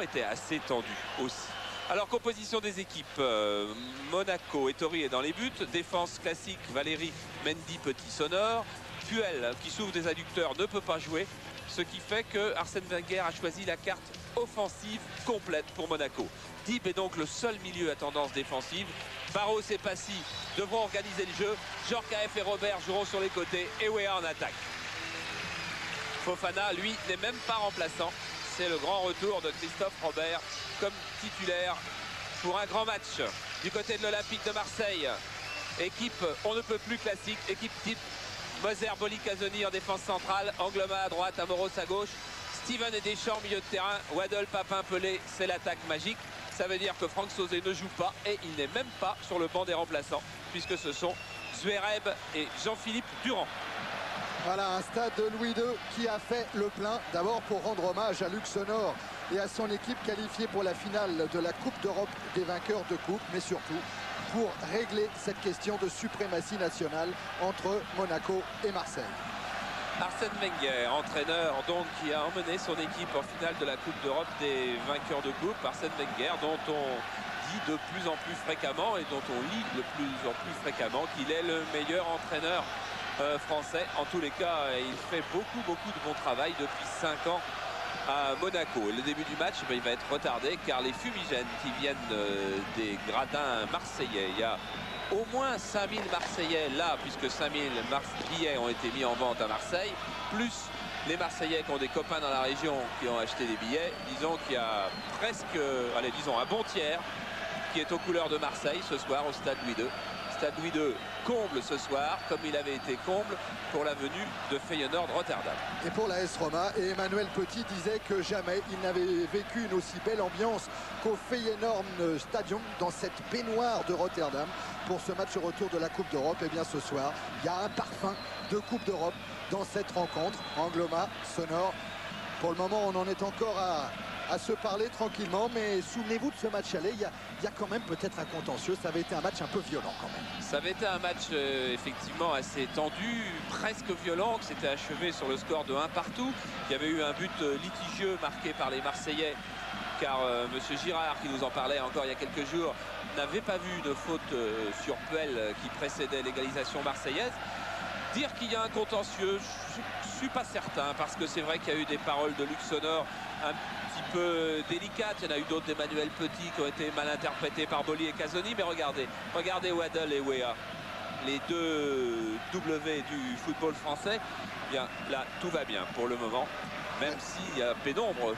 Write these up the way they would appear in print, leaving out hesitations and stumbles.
était assez tendu aussi. Alors, composition des équipes, Monaco, Ettori est dans les buts. Défense classique, Valéry, Mendy, Petit, Sonor. Puel, qui souffre des adducteurs, ne peut pas jouer. Ce qui fait que Arsène Wenger a choisi la carte offensive complète pour Monaco. Dib est donc le seul milieu à tendance défensive. Barros et Passy devront organiser le jeu. Djorkaeff et Robert joueront sur les côtés et Weah en attaque. Fofana, lui, n'est même pas remplaçant. C'est le grand retour de Christophe Robert comme titulaire pour un grand match du côté de l'Olympique de Marseille. Équipe on ne peut plus classique, équipe type Moser, Boli, Casoni en défense centrale, Angloma à droite, Amoros à gauche, Steven et Deschamps au milieu de terrain, Waddle, Papin, Pelé, c'est l'attaque magique. Ça veut dire que Franck Sauzé ne joue pas et il n'est même pas sur le banc des remplaçants puisque ce sont Zverev et Jean-Philippe Durand. Voilà un stade de Louis II qui a fait le plein, d'abord pour rendre hommage à Luc Sonor et à son équipe qualifiée pour la finale de la Coupe d'Europe des vainqueurs de coupe, mais surtout pour régler cette question de suprématie nationale entre Monaco et Marseille. Arsène Wenger, entraîneur donc qui a emmené son équipe en finale de la Coupe d'Europe des vainqueurs de coupe. Arsène Wenger dont on dit de plus en plus fréquemment et dont on lit de plus en plus fréquemment qu'il est le meilleur entraîneur français. En tous les cas, il fait beaucoup de bon travail depuis 5 ans à Monaco. Et le début du match, il va être retardé car les fumigènes qui viennent des gradins marseillais, il y a au moins 5000 Marseillais là, puisque 5000 billets ont été mis en vente à Marseille, plus les Marseillais qui ont des copains dans la région qui ont acheté des billets. Disons qu'il y a presque, allez, disons un bon tiers qui est aux couleurs de Marseille ce soir au stade Louis II. Stade Louis II comble ce soir, comme il avait été comble pour la venue de Feyenoord Rotterdam. Et pour la AS Roma, et Emmanuel Petit disait que jamais il n'avait vécu une aussi belle ambiance qu'au Feyenoord Stadium, dans cette baignoire de Rotterdam, pour ce match retour de la Coupe d'Europe. Et bien ce soir, il y a un parfum de Coupe d'Europe dans cette rencontre. Angloma, Sonor. Pour le moment, on en est encore à se parler tranquillement, mais souvenez-vous de ce match aller, il y a quand même peut-être un contentieux. Ça avait été un match un peu violent quand même. Ça avait été un match effectivement assez tendu, presque violent, qui s'était achevé sur le score de 1 partout. Il y avait eu un but litigieux marqué par les Marseillais, car M. Girard, qui nous en parlait encore il y a quelques jours, n'avait pas vu de faute sur Puel qui précédait l'égalisation marseillaise. Dire qu'il y a un contentieux, je ne suis pas certain, parce que c'est vrai qu'il y a eu des paroles de Luc Sonor un petit peu délicates. Il y en a eu d'autres d'Emmanuel Petit qui ont été mal interprétées par Boli et Casoni. Mais regardez Waddle et Weah, les deux W du football français. Bien, là, tout va bien pour le moment. Même s'il y a pénombre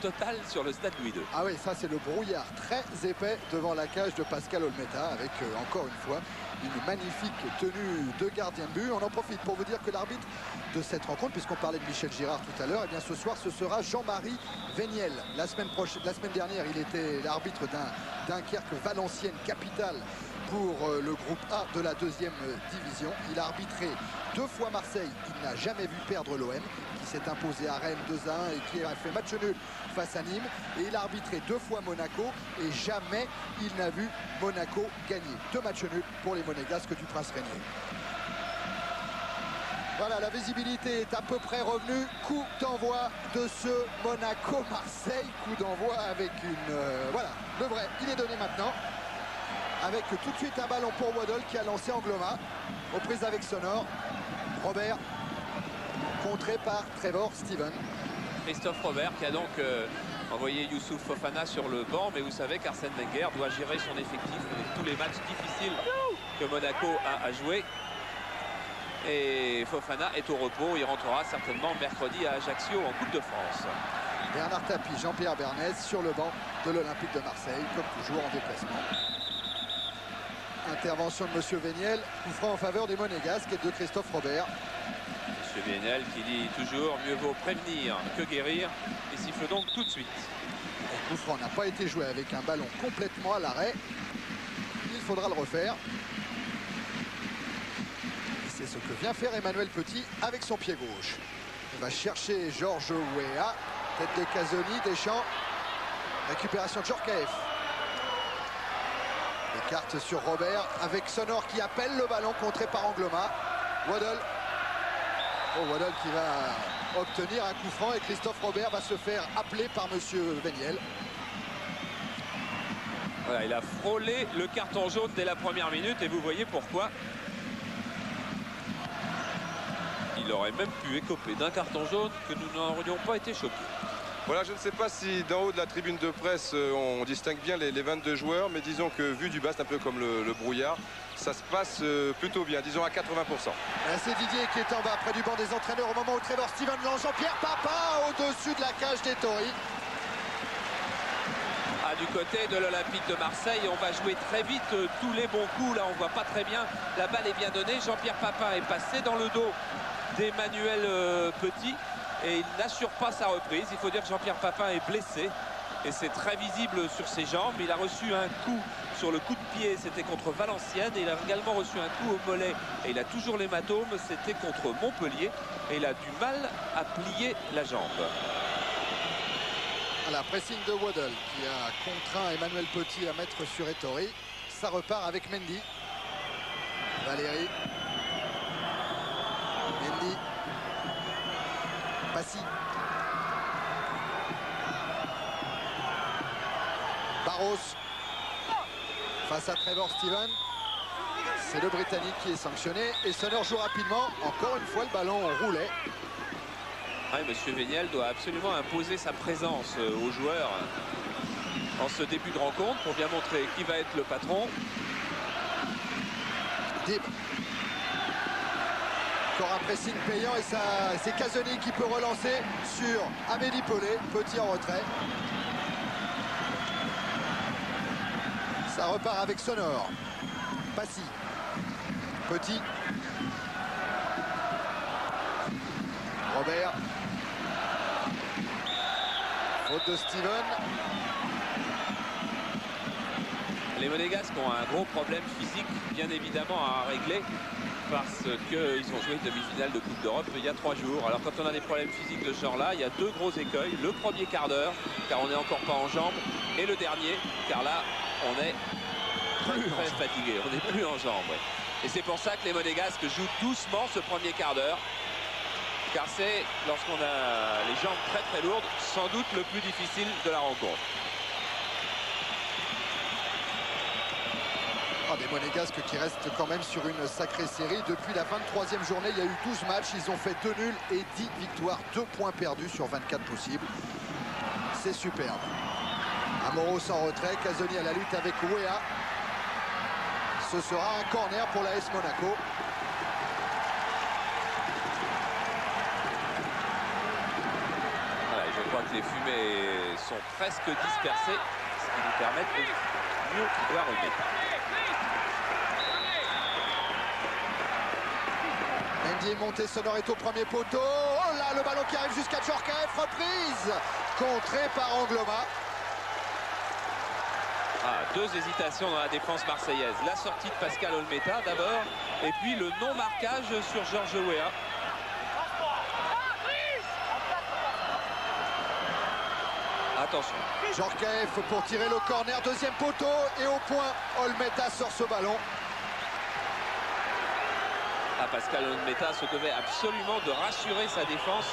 totale sur le stade Louis II. Ah oui, ça c'est le brouillard très épais devant la cage de Pascal Olmeta, avec encore une fois une magnifique tenue de gardien de but. On en profite pour vous dire que l'arbitre de cette rencontre, puisqu'on parlait de Michel Girard tout à l'heure, et bien ce soir ce sera Jean-Marie Véniel. La semaine dernière, il était l'arbitre d'un Dunkerque-Valenciennes capitale pour le groupe A de la 2e division. Il a arbitré 2 fois Marseille, il n'a jamais vu perdre l'OM, qui s'est imposé à Rennes 2-1 et qui a fait match nul face à Nîmes. Et il a arbitré 2 fois Monaco et jamais il n'a vu Monaco gagner. 2 matchs nuls pour les Monégasques du Prince Régnier. Voilà, la visibilité est à peu près revenue. Coup d'envoi de ce Monaco-Marseille. Coup d'envoi avec une... voilà, le vrai, il est donné maintenant. Avec tout de suite un ballon pour Waddle qui a lancé Angloma. Aux prises avec Sonor. Robert, contré par Trevor Steven. Christophe Robert qui a donc envoyé Youssouf Fofana sur le banc. Mais vous savez qu'Arsène Wenger doit gérer son effectif avec tous les matchs difficiles que Monaco a à jouer. Et Fofana est au repos. Il rentrera certainement mercredi à Ajaccio en Coupe de France. Bernard Tapie, Jean-Pierre Bernès sur le banc de l'Olympique de Marseille, comme toujours en déplacement. Intervention de M. Véniel, coup franc en faveur des Monégasques et de Christophe Robert. M. Véniel qui dit toujours mieux vaut prévenir que guérir, et siffle donc tout de suite. Le coup franc n'a pas été joué avec un ballon complètement à l'arrêt. Il faudra le refaire. C'est ce que vient faire Emmanuel Petit avec son pied gauche. Il va chercher Georges Weah. Tête de Casoni, Deschamps. Récupération de Djorkaeff. Écarte sur Robert avec Sonor qui appelle le ballon contré par Angloma. Waddle. Oh, Waddle qui va obtenir un coup franc et Christophe Robert va se faire appeler par monsieur Véniel. Voilà, il a frôlé le carton jaune dès la première minute et vous voyez pourquoi. Il aurait même pu écoper d'un carton jaune que nous n'aurions pas été choqués. Voilà, je ne sais pas si d'en haut de la tribune de presse, on distingue bien les 22 joueurs, mais disons que vu du bas, c'est un peu comme le brouillard, ça se passe plutôt bien, disons à 80%. C'est Didier qui est en bas, près du banc des entraîneurs, au moment où Trevor Steven lance Jean-Pierre Papin au-dessus de la cage des Tories. Du côté de l'Olympique de Marseille, on va jouer très vite tous les bons coups. Là, on voit pas très bien. La balle est bien donnée. Jean-Pierre Papin est passé dans le dos d'Emmanuel Petit et il n'assure pas sa reprise. Il faut dire que Jean-Pierre Papin est blessé et c'est très visible sur ses jambes. Il a reçu un coup sur le coup de pied, c'était contre Valenciennes, et il a également reçu un coup au mollet et il a toujours l'hématome, c'était contre Montpellier et il a du mal à plier la jambe. La pressing de Waddle qui a contraint Emmanuel Petit à mettre sur Ettori. Ça repart avec Mendy. Valéry. Mendy. Passy. Barros. Face à Trevor Steven. C'est le Britannique qui est sanctionné. Et Sonner joue rapidement. Encore une fois, le ballon roulait. Ouais, monsieur Véniel doit absolument imposer sa présence aux joueurs en ce début de rencontre pour bien montrer qui va être le patron. Dib. Encore un pressing payant et c'est Casoni qui peut relancer sur Amélie Pelé. Petit en retrait. Ça repart avec Sonor. Passy. Petit. Robert. Faute de Steven. Les Monégasques ont un gros problème physique, bien évidemment, à régler parce qu'ils ont joué une demi-finale de Coupe d'Europe il y a 3 jours. Alors quand on a des problèmes physiques de ce genre-là, il y a 2 gros écueils. Le premier quart d'heure, car on n'est encore pas en jambes, et le dernier, car là, on est très fatigué. On n'est plus en jambes. Ouais. Et c'est pour ça que les Monégasques jouent doucement ce premier quart d'heure. Car c'est, lorsqu'on a les jambes très lourdes, sans doute le plus difficile de la rencontre. Des Monégasques qui restent quand même sur une sacrée série. Depuis la 23e journée, il y a eu 12 matchs. Ils ont fait 2 nuls et 10 victoires. 2 points perdus sur 24 possibles. C'est superbe. Amoros en retrait. Casoni à la lutte avec Wea. Ce sera un corner pour la l'AS Monaco. Je crois que les fumées sont presque dispersées, ce qui nous permet de mieux voir au but. Mendy est monté, Sonor est au premier poteau. Oh là, le ballon qui arrive jusqu'à Djorkaeff, reprise contrée par Angloma. 2 hésitations dans la défense marseillaise. La sortie de Pascal Olmeta d'abord, et puis le non-marquage sur Georges Weah. Attention. Djorkaeff pour tirer le corner, deuxième poteau et au point, Olmeta sort ce ballon. Pascal Olmeta se devait absolument de rassurer sa défense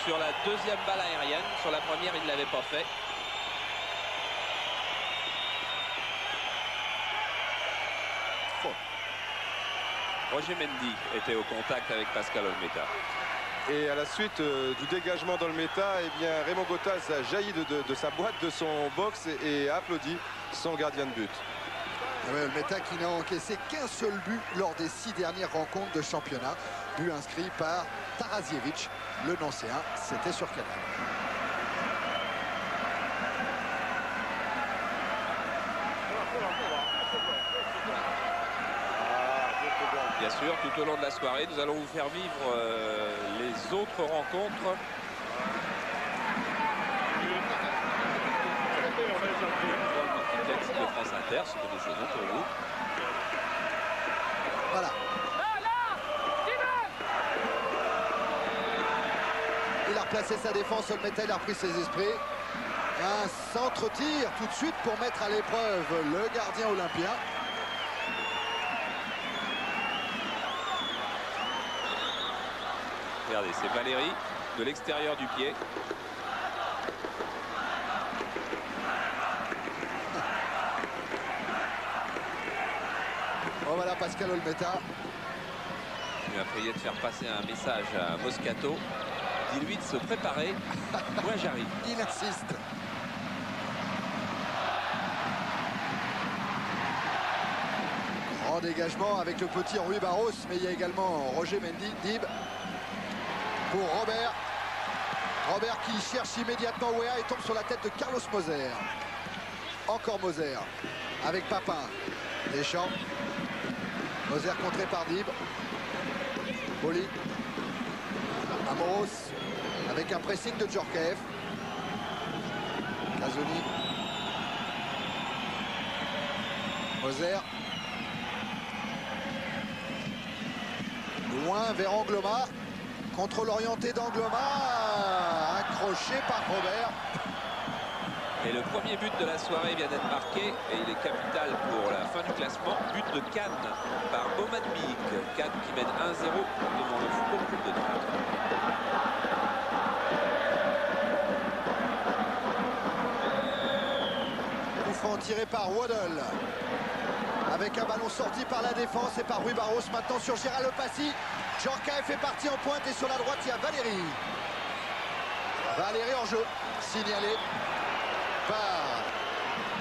sur la deuxième balle aérienne. Sur la première, il ne l'avait pas fait. Roger Mendy était au contact avec Pascal Olmeta. Et à la suite du dégagement d'Olmeta, eh bien Raymond Gottas a jailli de sa boîte, de son box et a applaudi son gardien de but. Olmeta qui n'a encaissé qu'un seul but lors des 6 dernières rencontres de championnat. But inscrit par Tarasiewicz, le Nancéen. C'était sur Canal. Bien sûr, tout au long de la soirée, nous allons vous faire vivre les autres rencontres. De France Inter, ce que nous faisons pour vous. Voilà. Il a replacé sa défense, Olmeta, il a repris ses esprits. Un centre-tir tout de suite pour mettre à l'épreuve le gardien olympien. Regardez, c'est Valéry de l'extérieur du pied. Oh, voilà Pascal Olmeta. Il a prié de faire passer un message à Moscato. Dis-lui de se préparer. Moi j'arrive. Il insiste. Grand dégagement avec le petit Rui Barros, mais il y a également Roger Mendy. Dib pour Robert. Robert qui cherche immédiatement Weah et tombe sur la tête de Carlos Moser. Encore Moser avec Papin. Deschamps. Moser contré par Dib. Boli. Amoros avec un pressing de Djorkaeff. Casoni. Moser. Loin vers Angloma. Contrôle orienté d'Angloma. Accroché par Robert. Et le premier but de la soirée vient d'être marqué et il est capital pour la fin du classement. But de Cannes par Boman Miik. Cannes qui mène 1-0 devant le Football Club de Nantes. Coup franc tiré par Waddle. Avec un ballon sorti par la défense et par Rui Barros. Maintenant sur Gérald Opassi. Djorkaeff est parti en pointe et sur la droite il y a Valéry. Valéry en jeu. Signalé par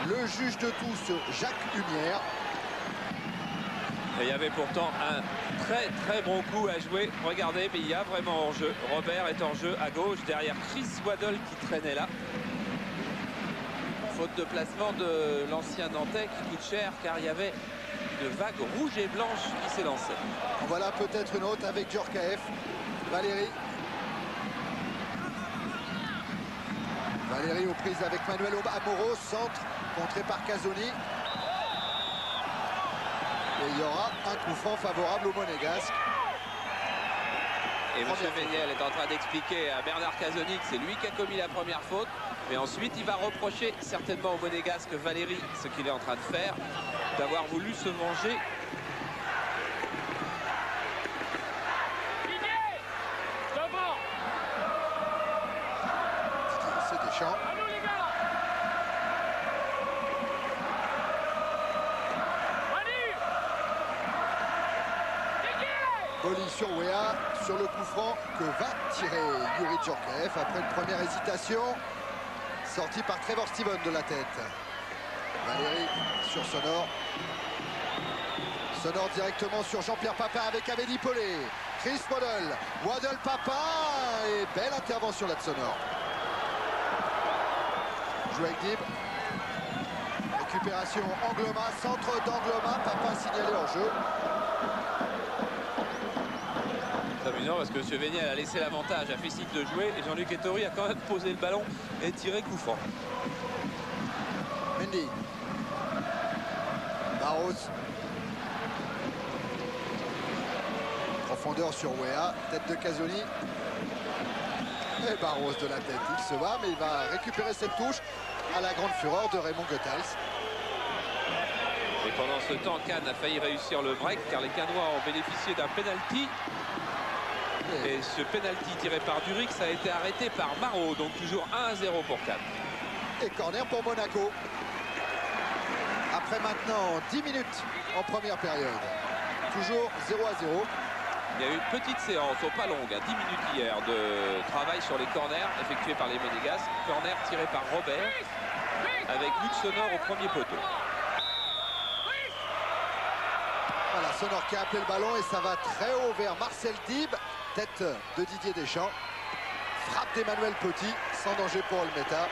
le juge de tous, Jacques Humière. Et il y avait pourtant un très bon coup à jouer. Regardez, mais il y a vraiment hors-jeu. Robert est en jeu à gauche, derrière Chris Waddle qui traînait là. Faute de placement de l'ancien Nantais qui coûte cher car il y avait une vague rouge et blanche qui s'est lancée. Voilà peut-être une autre avec Djorkaeff. Valéry. Valéry aux prises avec Manuel Amoros, centre, contré par Casoni. Et il y aura un coup franc favorable au Monégasque. Et M. Véniel est en train d'expliquer à Bernard Casoni que c'est lui qui a commis la première faute. Mais ensuite, il va reprocher certainement au Monégasque Valéry ce qu'il est en train de faire, d'avoir voulu se venger. C'est Deschamps. Boli sur Weah, sur le coup franc que va tirer Youri Djorkaeff après une première hésitation. Sorti par Trevor Steven de la tête. Valéry sur Sonor. Sonor directement sur Jean-Pierre Papin avec Amélie Paulet. Chris Waddle. Waddle Papin. Et belle intervention là de Sonor. Joue avec Dib. Récupération Angloma. Centre d'Angloma. Papin signalé en jeu. C'est amusant parce que M. Véniel a laissé l'avantage à Fessic de jouer et Jean-Luc Ettori a quand même posé le ballon et tiré coup franc. Mendy. Barros. Profondeur sur Weah. Tête de Casoni. Et Barros de la tête. Il se bat mais il va récupérer cette touche à la grande fureur de Raymond Goethals. Et pendant ce temps, Cannes a failli réussir le break car les Cannois ont bénéficié d'un penalty. Et ce penalty tiré par Durix a été arrêté par Marot, donc toujours 1-0 pour Cannes. Et corner pour Monaco. Après maintenant 10 minutes en première période. Toujours 0-0. Il y a eu une petite séance, pas longue, 10 minutes hier, de travail sur les corners effectués par les Monégasques. Corner tiré par Robert, avec but sonore au premier poteau. Voilà, Sonor qui a appelé le ballon et ça va très haut vers Marcel Dib. Tête de Didier Deschamps. Frappe d'Emmanuel Petit, sans danger pour Olmeta.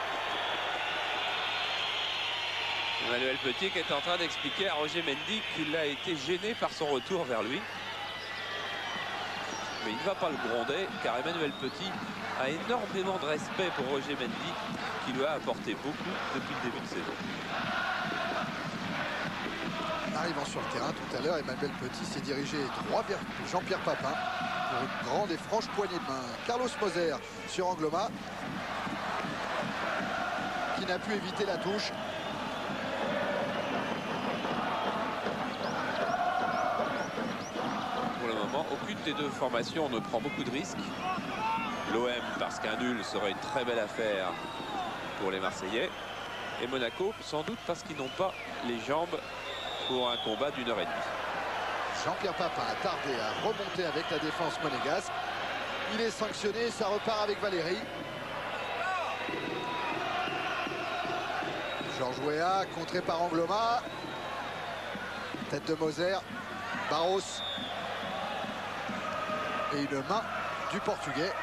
Emmanuel Petit qui est en train d'expliquer à Roger Mendy qu'il a été gêné par son retour vers lui. Mais il ne va pas le gronder car Emmanuel Petit a énormément de respect pour Roger Mendy qui lui a apporté beaucoup depuis le début de saison. Arrivant sur le terrain tout à l'heure, Emmanuel Petit s'est dirigé droit vers Jean-Pierre Papin pour une grande et franche poignée de main. Carlos Moser sur Angloma qui n'a pu éviter la touche. Pour le moment, aucune des deux formations ne prend beaucoup de risques. L'OM, parce qu'un nul serait une très belle affaire pour les Marseillais. Et Monaco, sans doute parce qu'ils n'ont pas les jambes pour un combat d'1 heure et demie. Jean-Pierre Papin a tardé à remonter avec la défense monégasque. Il est sanctionné, ça repart avec Valéry. Georges Weah, contré par Angloma. Tête de Moser. Barros. Et une main du Portugais.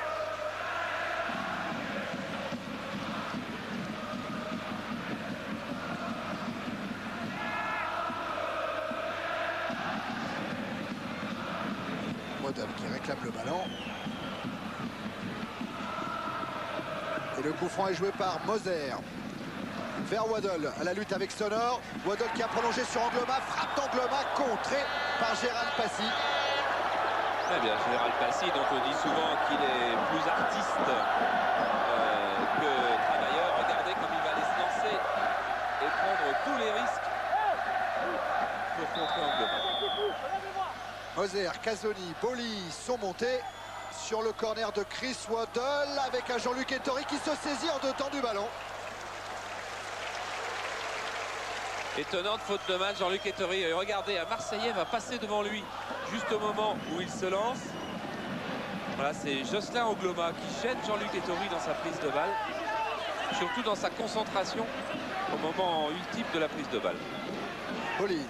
Qui réclame le ballon. Et le coup franc est joué par Moser. Vers Waddle, à la lutte avec Sonor. Waddle qui a prolongé sur Angloma. Frappe d'Angloma, contré par Gérald Passy. Eh bien, Gérald Passy, dont on dit souvent qu'il est plus artiste que travailleur. Regardez comme il va aller se lancer et prendre tous les risques pour contrer Angloma. Moser, Casoni, Boli sont montés sur le corner de Chris Waddle avec un Jean-Luc Ettori qui se saisit en 2 temps du ballon. Étonnante faute de match, Jean-Luc Ettori. Et regardez, un Marseillais va passer devant lui juste au moment où il se lance. Voilà, c'est Jocelyn Angloma qui gêne Jean-Luc Ettori dans sa prise de balle. Surtout dans sa concentration au moment ultime de la prise de balle. Boli.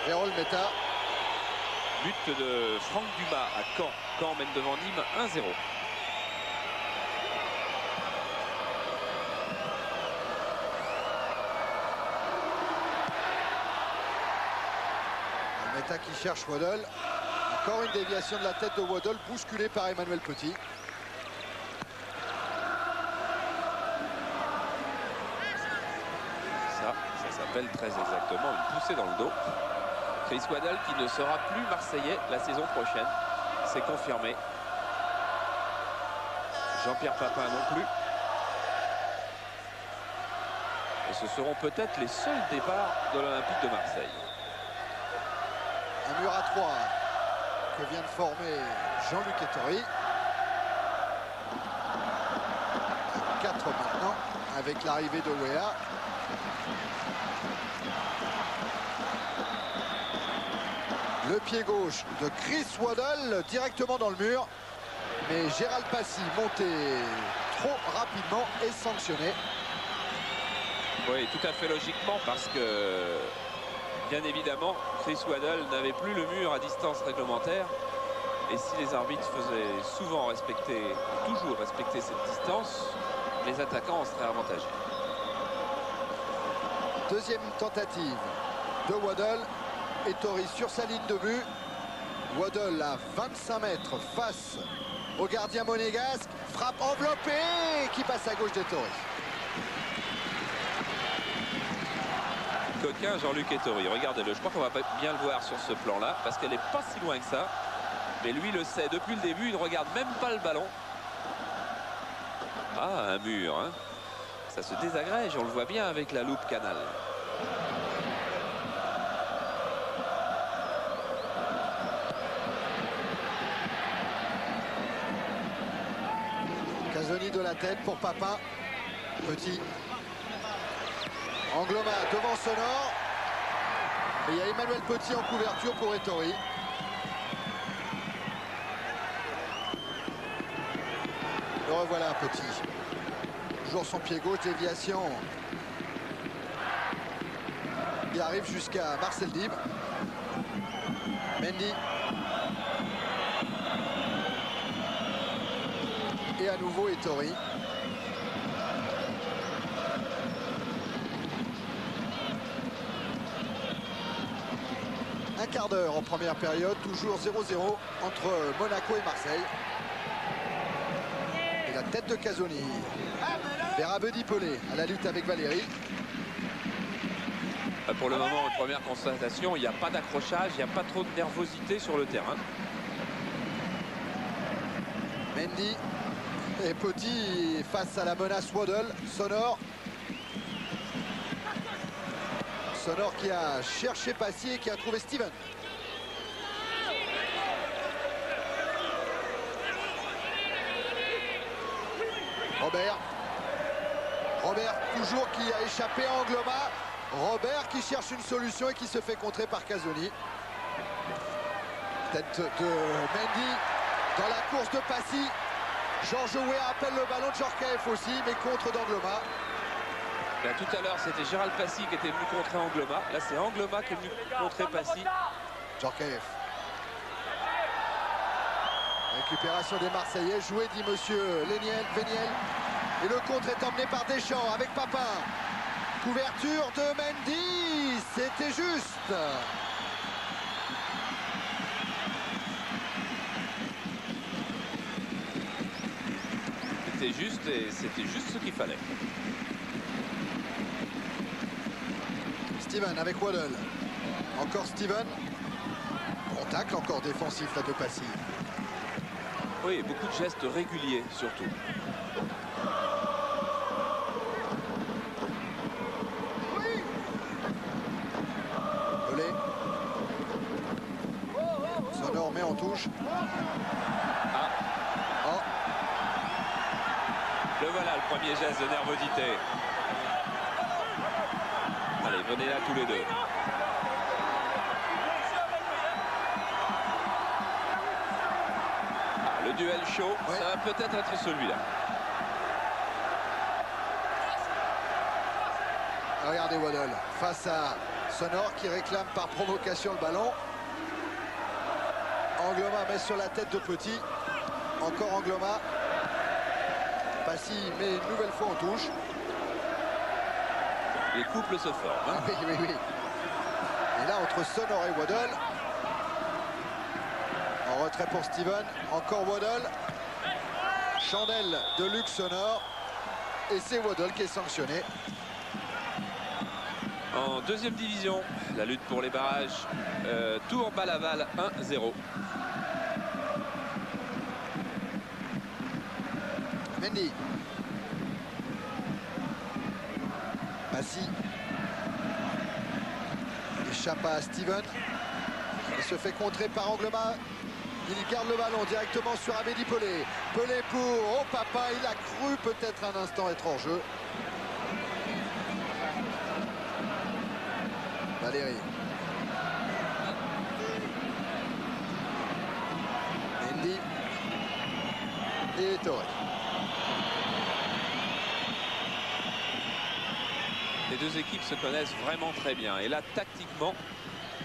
Vérol Meta. But de Franck Dumas à Caen. Caen mène devant Nîmes 1-0. Meta qui cherche Waddle. Encore une déviation de la tête de Waddle, bousculée par Emmanuel Petit. Ça s'appelle très exactement une poussée dans le dos. Chris Waddle qui ne sera plus Marseillais la saison prochaine. C'est confirmé. Jean-Pierre Papin non plus. Et ce seront peut-être les seuls départs de l'Olympique de Marseille. Un mur à 3 que vient de former Jean-Luc Ettori. 4 maintenant avec l'arrivée de Weah. Le pied gauche de Chris Waddle directement dans le mur. Mais Gérald Passy monté trop rapidement et sanctionné. Oui, tout à fait logiquement parce que, bien évidemment, Chris Waddle n'avait plus le mur à distance réglementaire. Et si les arbitres faisaient souvent respecter, toujours respecter cette distance, les attaquants en seraient avantagés. Deuxième tentative de Waddle. Ettori sur sa ligne de but. Waddle à 25 mètres face au gardien monégasque. Frappe enveloppée qui passe à gauche d'Ettori. Coquin Jean-Luc Ettori, regardez-le. Je crois qu'on va bien le voir sur ce plan-là parce qu'elle n'est pas si loin que ça. Mais lui le sait depuis le début, il ne regarde même pas le ballon. Ah, un mur, hein. Ça se désagrège, on le voit bien avec la loupe Canal. Casoni de la tête pour Papin. Petit. Angloma devant Sonor. Et il y a Emmanuel Petit en couverture pour Ettori. Le revoilà Petit. Toujours son pied gauche, déviation. Il arrive jusqu'à Marcel Dib. Mendy. Et à nouveau Ettori. Un quart d'heure en première période, toujours 0-0 entre Monaco et Marseille. Et la tête de Casoni vers Abedi Pelé à la lutte avec Valéry. Pour le moment, une première constatation, il n'y a pas d'accrochage, il n'y a pas trop de nervosité sur le terrain. Mendy et Petit face à la menace Waddle. Sonor. Sonor qui a cherché Passy et qui a trouvé Steven. Robert. Robert toujours qui a échappé à Angloma. Robert qui cherche une solution et qui se fait contrer par Casoni. Tête de Mendy dans la course de Passy. Georges Weah appelle le ballon de Djorkaeff aussi, mais contre d'Angloma. Tout à l'heure, c'était Gérald Passy qui était venu contrer Angloma. Là, c'est Angloma qui est venu contrer Passy. Djorkaeff. Récupération des Marseillais, joué dit monsieur Véniel. Et le contre est emmené par Deschamps avec Papin. Couverture de Mendy, c'était juste. C'était juste et c'était juste ce qu'il fallait. Steven avec Waddle. Encore Steven. Bon tacle encore défensif là de Passy. Oui, beaucoup de gestes réguliers surtout. Pelé. Sonor met en touche. Ah. Oh. Le voilà, le premier geste de nervosité. Allez, venez là tous les deux. Le duel chaud, ouais. Ça va peut-être être celui-là. Regardez Waddle face à Sonor qui réclame par provocation le ballon. Angloma met sur la tête de Petit. Encore Angloma. Passy met une nouvelle fois en touche. Les couples se forment. Hein. Oui. Et là, entre Sonor et Waddle. En retrait pour Steven. Encore Waddle. Chandelle de Luc Sonor. Et c'est Waddle qui est sanctionné. En deuxième division, la lutte pour les barrages. Tours Balaval 1-0. Mendy. Passy. Échappe à Steven. Il se fait contrer par Angloma. Il garde le ballon directement sur Abedi Pelé. Pelé pour oh papa, il a cru peut-être un instant être hors jeu. Valéry. Mendy. Et Torre. Les deux équipes se connaissent vraiment très bien. Et là, tactiquement,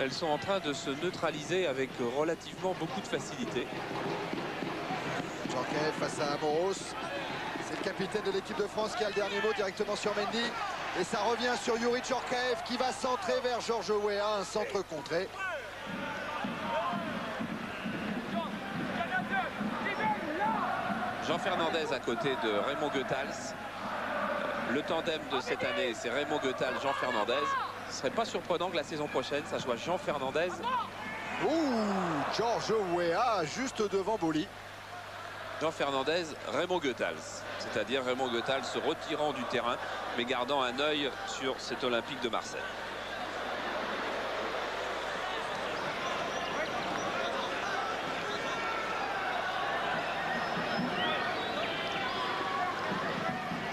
elles sont en train de se neutraliser avec relativement beaucoup de facilité. Djorkaeff face à Amoros. C'est le capitaine de l'équipe de France qui a le dernier mot directement sur Mendy. Et ça revient sur Youri Djorkaeff qui va centrer vers Georges Weah, un centre contré. Jean Fernandez à côté de Raymond Goethals. Le tandem de cette année, c'est Raymond Goethals, Jean Fernandez. Ce serait pas surprenant que la saison prochaine, ça soit Jean Fernandez. Ouh, Georges Weah juste devant Boli. Jean Fernandez, Raymond Goethals. C'est-à-dire Raymond Goethals se retirant du terrain, mais gardant un œil sur cet Olympique de Marseille.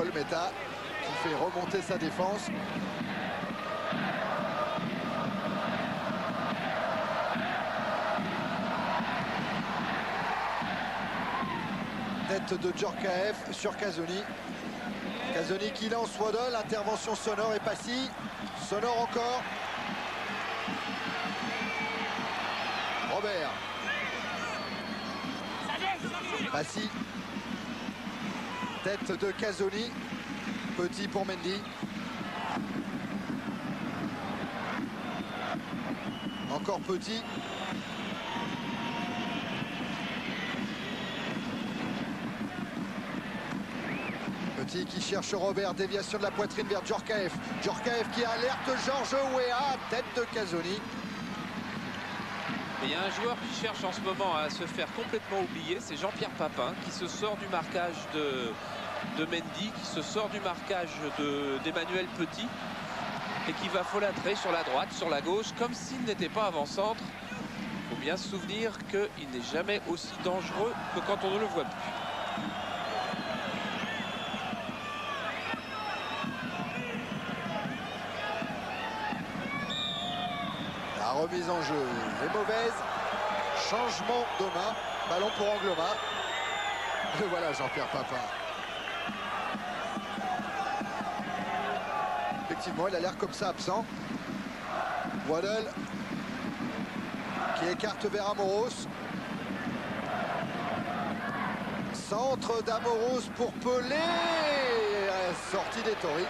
Olmeta qui fait remonter sa défense. Tête de Djorkaeff sur Casoni. Casoni qui lance Waddle, intervention Sonor et Passy. Sonor encore. Robert. Passy. Tête de Casoni. Petit pour Mendy. Encore Petit. Petit qui cherche Robert, déviation de la poitrine vers Djorkaeff. Djorkaeff qui alerte Georges Weah, tête de Casoni. Il y a un joueur qui cherche en ce moment à se faire complètement oublier, c'est Jean-Pierre Papin qui se sort du marquage de Mendy, qui se sort du marquage d'Emmanuel Petit et qui va folâtrer sur la droite, sur la gauche, comme s'il n'était pas avant-centre. Il faut bien se souvenir qu'il n'est jamais aussi dangereux que quand on ne le voit plus. remise en jeu est mauvaise. Changement de main. Ballon pour Angloma. Et voilà Jean-Pierre Papin. Effectivement, il a l'air comme ça absent. Waddle qui écarte vers Amoros. Centre d'Amoros pour Pelé. Sortie des Tories.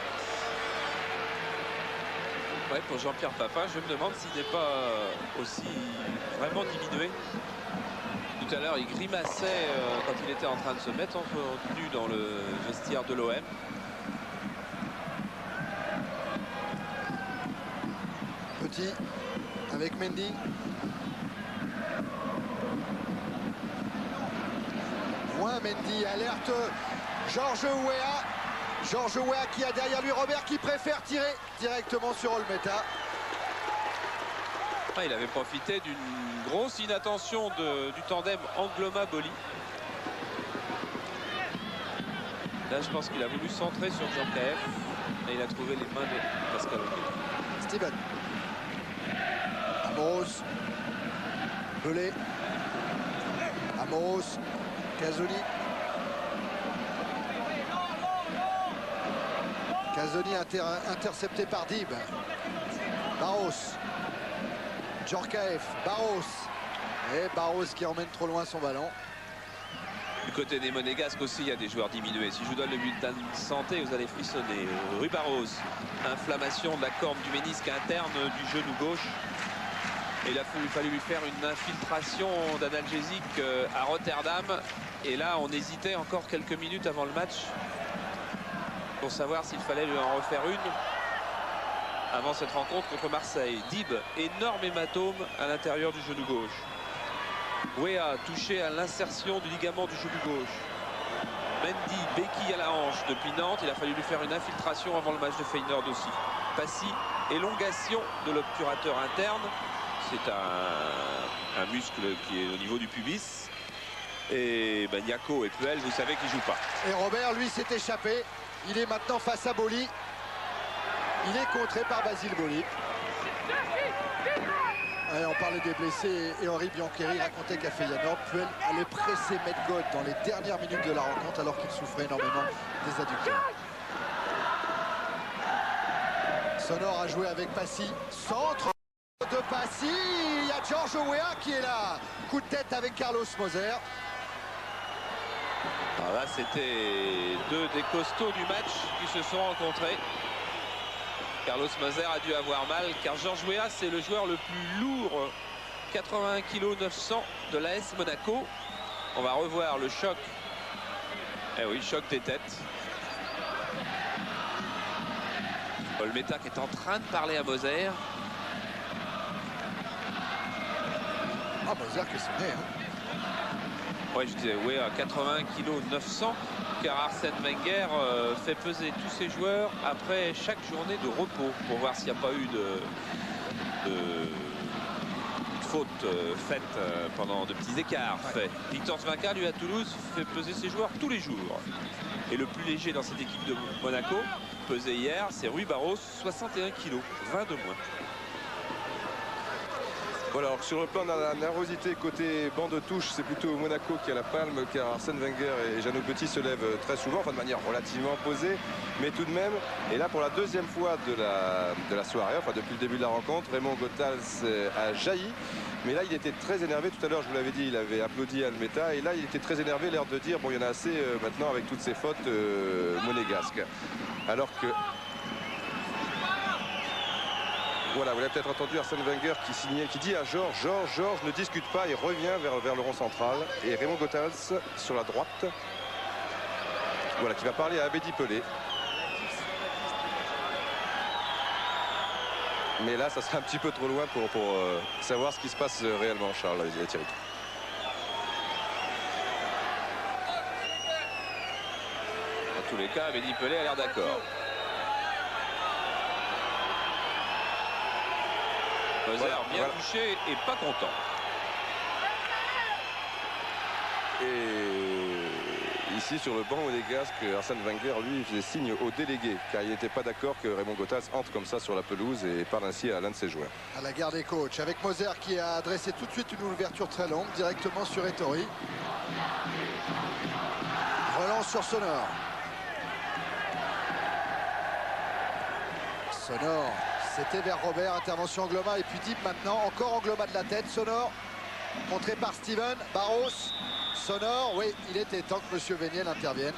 Ouais, pour Jean-Pierre Papin, je me demande s'il n'est pas aussi vraiment diminué. Tout à l'heure, il grimaçait quand il était en train de se mettre en tenue dans le vestiaire de l'OM. Petit avec Mendy. Moins Mendy, alerte Georges Weah. Georges Weah qui a derrière lui Robert qui préfère tirer directement sur Olmeta. Ah, il avait profité d'une grosse inattention du tandem Angloma-Boli. Là, je pense qu'il a voulu centrer sur Jean-Pierre et il a trouvé les mains de Pascal Olmeta. Steven. Amoros. Pelé. Amoros. Casoni. Casoni intercepté par Dib. Barros. Djorkaeff. Barros. Et Barros qui emmène trop loin son ballon. Du côté des Monégasques aussi, il y a des joueurs diminués. Si je vous donne le bulletin de santé, vous allez frissonner. Rui Barros, inflammation de la corne du ménisque interne du genou gauche. Et il a fallu lui faire une infiltration d'analgésique à Rotterdam. Et là, on hésitait encore quelques minutes avant le match pour savoir s'il fallait lui en refaire une avant cette rencontre contre Marseille. Dib, énorme hématome à l'intérieur du genou gauche. Weah, touché à l'insertion du ligament du genou gauche. Mendy, béquille à la hanche depuis Nantes. Il a fallu lui faire une infiltration avant le match de Feyenoord aussi. Passy, élongation de l'obturateur interne. C'est un muscle qui est au niveau du pubis. Et Niako et Puel, vous savez qu'ils ne jouent pas. Et Robert, lui, s'est échappé. Il est maintenant face à Boli. Il est contré par Basile Boli. Ouais, on parlait des blessés et Henri Biancheri racontait qu'à Feyenoord, Puel allait presser Medgod dans les dernières minutes de la rencontre alors qu'il souffrait énormément des adducteurs. Sonor a joué avec Passy. Centre de Passy. Il y a Georges Weah qui est là. Coup de tête avec Carlos Moser. Alors là, c'était deux des costauds du match qui se sont rencontrés. Carlos Moser a dû avoir mal car Georges Weah, c'est le joueur le plus lourd, 81 kg 900 de l'AS Monaco. On va revoir le choc. Eh oui, choc des têtes. Olmeta qui est en train de parler à Moser. Ah, Moser qui s'en est, hein. Ouais, je disais, ouais, à 80 kg 900, car Arsène Wenger fait peser tous ses joueurs après chaque journée de repos pour voir s'il n'y a pas eu de faute faite pendant de petits écarts. Ouais. Victor Svinka, lui, à Toulouse, fait peser ses joueurs tous les jours. Et le plus léger dans cette équipe de Monaco, pesé hier, c'est Rui Barros, 61 kg, 20 de moins. Voilà, alors sur le plan de la nervosité côté banc de touche, c'est plutôt Monaco qui a la palme, car Arsène Wenger et Jeannot Petit se lèvent très souvent, enfin de manière relativement posée, mais tout de même. Et là, pour la deuxième fois de la soirée, enfin depuis le début de la rencontre, Raymond Gotals a jailli. Mais là, il était très énervé. Tout à l'heure, je vous l'avais dit, il avait applaudi Almeta. Et là, il était très énervé, l'air de dire, bon, il y en a assez maintenant avec toutes ces fautes monégasques. Alors que... Voilà, vous l'avez peut-être entendu Arsène Wenger qui dit à Georges, Georges ne discute pas et revient vers le rond central. Et Raymond Gotals sur la droite, voilà, qui va parler à Abedi Pelé. Mais là, ça sera un petit peu trop loin pour savoir ce qui se passe réellement, Charles et Thierry. Dans tous les cas, Abedi Pelé a l'air d'accord. Moser bien touché et pas content. Et ici sur le banc monégasque, Arsène Wenger, lui, faisait signe aux délégués, car il n'était pas d'accord que Raymond Goethals entre comme ça sur la pelouse et parle ainsi à l'un de ses joueurs. À la garde des coachs, avec Moser qui a adressé tout de suite une ouverture très longue, directement sur Ettori. Relance sur Sonor. Sonor, c'était vers Robert, intervention Angloma, et puis Dib maintenant, encore Angloma de la tête, Sonor, contré par Steven, Barros, Sonor, oui, il était temps que M. Véniel intervienne.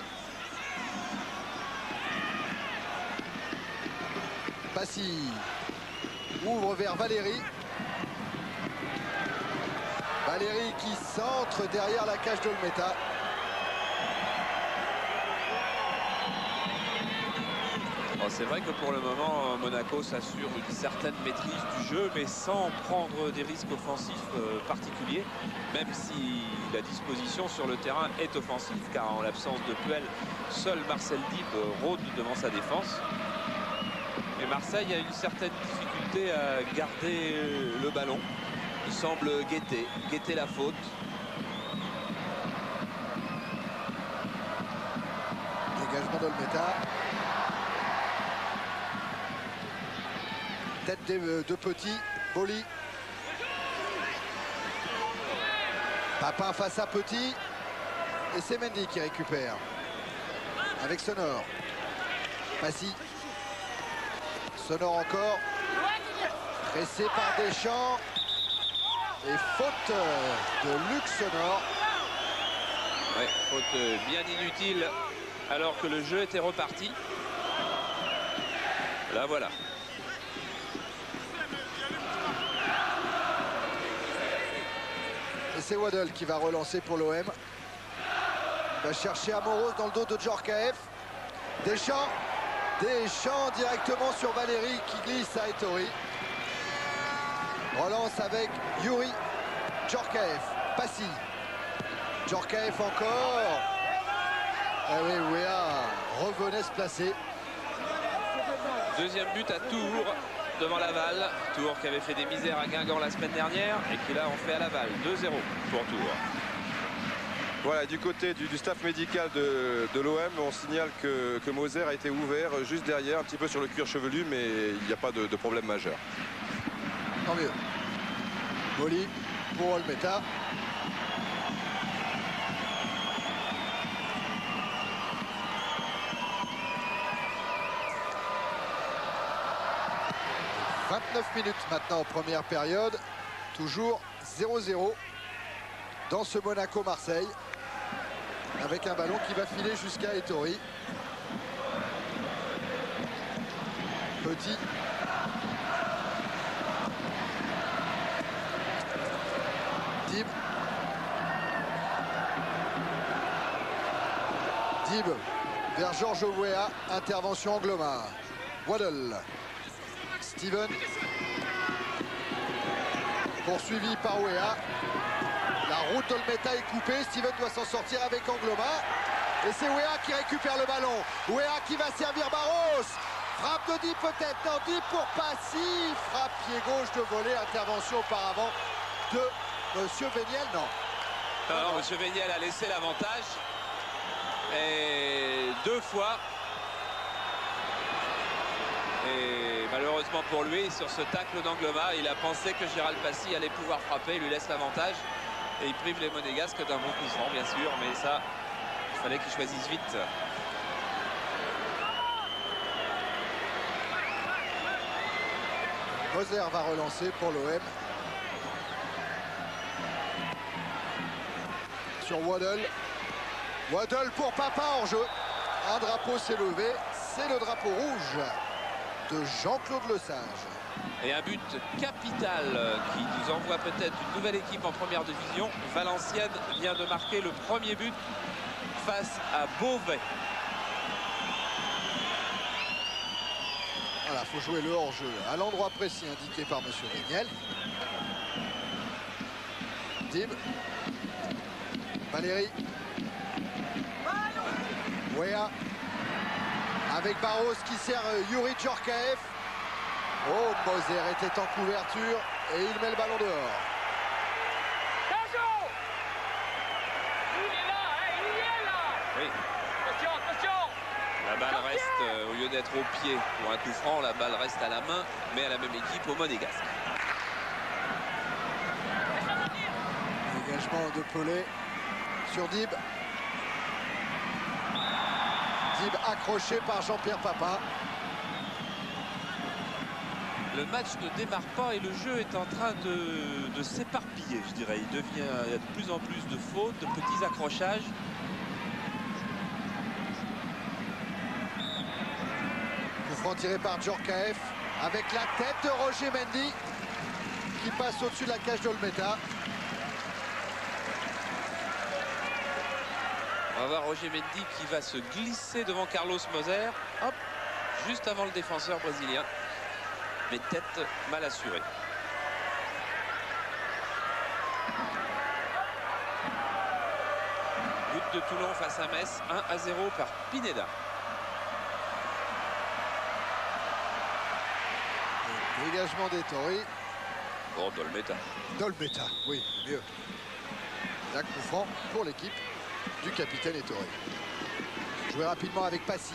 Passy ouvre vers Valéry. Valéry qui centre derrière la cage d'Olmeta. C'est vrai que pour le moment, Monaco s'assure une certaine maîtrise du jeu, mais sans prendre des risques offensifs particuliers, même si la disposition sur le terrain est offensive, car en l'absence de Puel, seul Marcel Dib rôde devant sa défense. Et Marseille a une certaine difficulté à garder le ballon. Il semble guetter la faute. Dégagement d'Olmeta. Tête de Petit, Boli. Papin face à Petit. Et c'est Mendy qui récupère. Avec Sonor. Passy. Sonor encore. Pressé par Deschamps. Et faute de Luc Sonor. Ouais, faute bien inutile alors que le jeu était reparti. Là voilà. Et c'est Waddle qui va relancer pour l'OM. Il va chercher Amoros dans le dos de Djorkaeff. Deschamps. Deschamps directement sur Valéry qui glisse à Ettori. Relance avec Yuri. Djorkaeff. Passy. Djorkaeff encore. Ah oui, Wea revenait se placer. Deuxième but à Tours devant Laval. Tours qui avait fait des misères à Guingamp la semaine dernière et qui là en fait à Laval. 2-0 pour Tours. Voilà, du côté du staff médical de l'OM, on signale que Moser a été ouvert juste derrière, un petit peu sur le cuir chevelu, mais il n'y a pas de problème majeur. Tant mieux. Boli pour Olmeta. « 29 minutes maintenant en première période. Toujours 0-0 dans ce Monaco-Marseille. Avec un ballon qui va filer jusqu'à Ettori. Petit. Dib. Dib vers Georges Weah. Intervention Angloma. Waddle. Steven. Poursuivi par Weah. La route d'Olmeta est coupée. Steven doit s'en sortir avec Angloma. Et c'est Weah qui récupère le ballon. Weah qui va servir Barros. Frappe de Dib peut-être. Non, Dib pour Passy. Frappe pied gauche de volée. Intervention auparavant de Monsieur Véniel. Non. Non, Monsieur Véniel a laissé l'avantage. Et deux fois. Et malheureusement pour lui, sur ce tacle d'Angloma, il a pensé que Gérald Passy allait pouvoir frapper. Il lui laisse l'avantage. Et il prive les Monégasques d'un bon coup franc, bien sûr. Mais ça, il fallait qu'il choisisse vite. Moser va relancer pour l'OM. Sur Waddle. Waddle pour Papin en jeu. Un drapeau s'est levé. C'est le drapeau rouge de Jean-Claude Lesage. Et un but capital qui nous envoie peut-être une nouvelle équipe en première division. Valenciennes vient de marquer le premier but face à Beauvais. Voilà, il faut jouer le hors-jeu à l'endroit précis indiqué par M. Véniel. Dib. Valéry. Weah. Avec Barros qui sert Yuri Djorkaeff. Oh, Moser était en couverture et il met le ballon dehors. Oui. La balle reste, au lieu d'être au pied pour un coup franc, la balle reste à la main, mais à la même équipe au Monégasque. Dégagement de Pelé sur Dib. Dib accroché par Jean-Pierre Papin. Le match ne démarre pas et le jeu est en train de s'éparpiller, je dirais. Il y a de plus en plus de fautes, de petits accrochages. Coup franc tiré par Djorkaeff avec la tête de Roger Mendy qui passe au-dessus de la cage d'Olmeta. On va voir Roger Mendy qui va se glisser devant Carlos Moser. Hop, juste avant le défenseur brésilien. Mais tête mal assurée. But de Toulon face à Metz, 1-0 par Pineda. Dégagement d'Ettori. Bon, Dolmeta. Dolmeta, oui, mieux. Là, coup franc pour l'équipe du capitaine Ettori. Joué rapidement avec Passy.